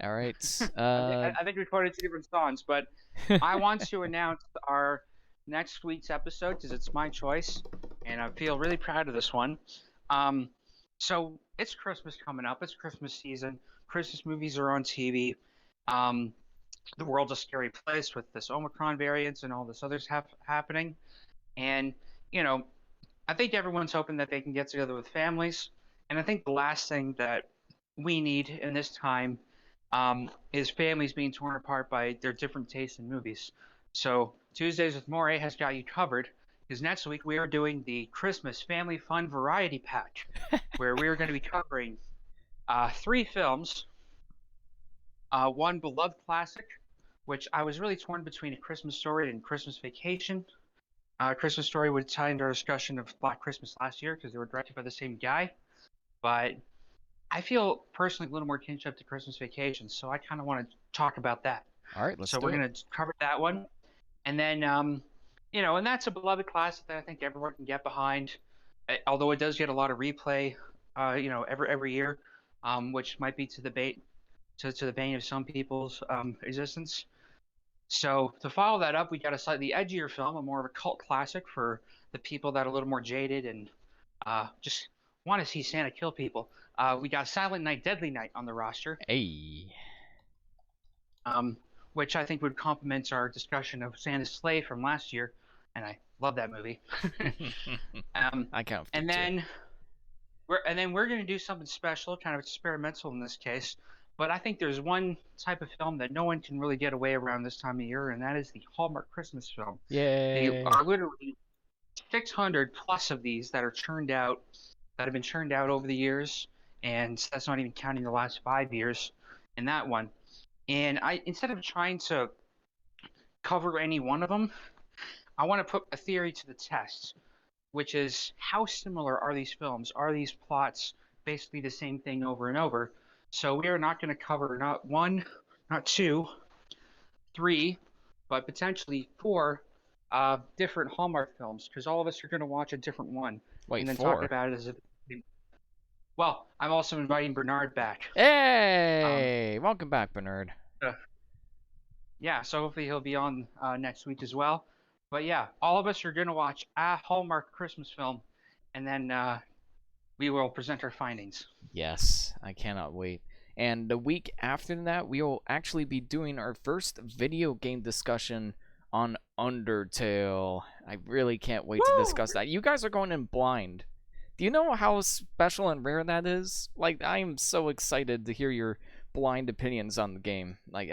All right. I think we quoted 2 different songs, but I want to announce our next week's episode because it's my choice, and I feel really proud of this one. So it's Christmas coming up. It's Christmas season. Christmas movies are on TV. Um, the world's a scary place with this Omicron variant and all this others happening. And you know, I think everyone's hoping that they can get together with families. And I think the last thing that we need in this time is families being torn apart by their different tastes in movies. So Tuesdays with Moire has got you covered because next week we are doing the Christmas Family Fun Variety Pack, where we are going to be covering 3 films, one beloved classic, which I was really torn between A Christmas Story and Christmas Vacation. Christmas Story would tie into our discussion of Black Christmas last year because they were directed by the same guy. But I feel personally a little more kinship to Christmas Vacation, so I kind of want to talk about that. All right, let's So do we're it. going to cover that one. And then, and that's a beloved classic that I think everyone can get behind, although it does get a lot of replay, every year, which might be to the bane of some people's existence. So to follow that up, we got a slightly edgier film, a more of a cult classic for the people that are a little more jaded and just want to see Santa kill people. We got Silent Night, Deadly Night on the roster, Hey. which I think would complement our discussion of Santa's Slave from last year, and I love that movie. I count. And then we're going to do something special, kind of experimental in this case. But I think there's one type of film that no one can really get away around this time of year, and that is the Hallmark Christmas film. Yay. There are literally 600 plus of these that have been churned out over the years, and that's not even counting the last 5 years in that one. And instead of trying to cover any one of them, I want to put a theory to the test, which is how similar are these films? Are these plots basically the same thing over and over? So we are not going to cover not 1, not 2, 3, but potentially 4 different Hallmark films, because all of us are going to watch a different one Wait, and then 4? talk about it as if. Well, I'm also inviting Bernard back. Hey, welcome back, Bernard. Yeah, so hopefully he'll be on next week as well. But yeah, all of us are going to watch a Hallmark Christmas film, and then we will present our findings. Yes, I cannot wait. And the week after that, we will actually be doing our first video game discussion on Undertale. I really can't wait to discuss that. You guys are going in blind. Do you know how special and rare that is? Like, I am so excited to hear your blind opinions on the game. Like,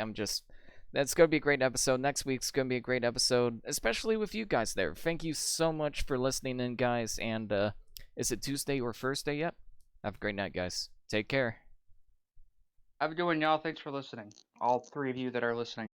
that's going to be a great episode. Next week's going to be a great episode, especially with you guys there. Thank you so much for listening in, guys. And is it Tuesday or Thursday yet? Have a great night, guys. Take care. Have a good one, y'all. Thanks for listening. All 3 of you that are listening.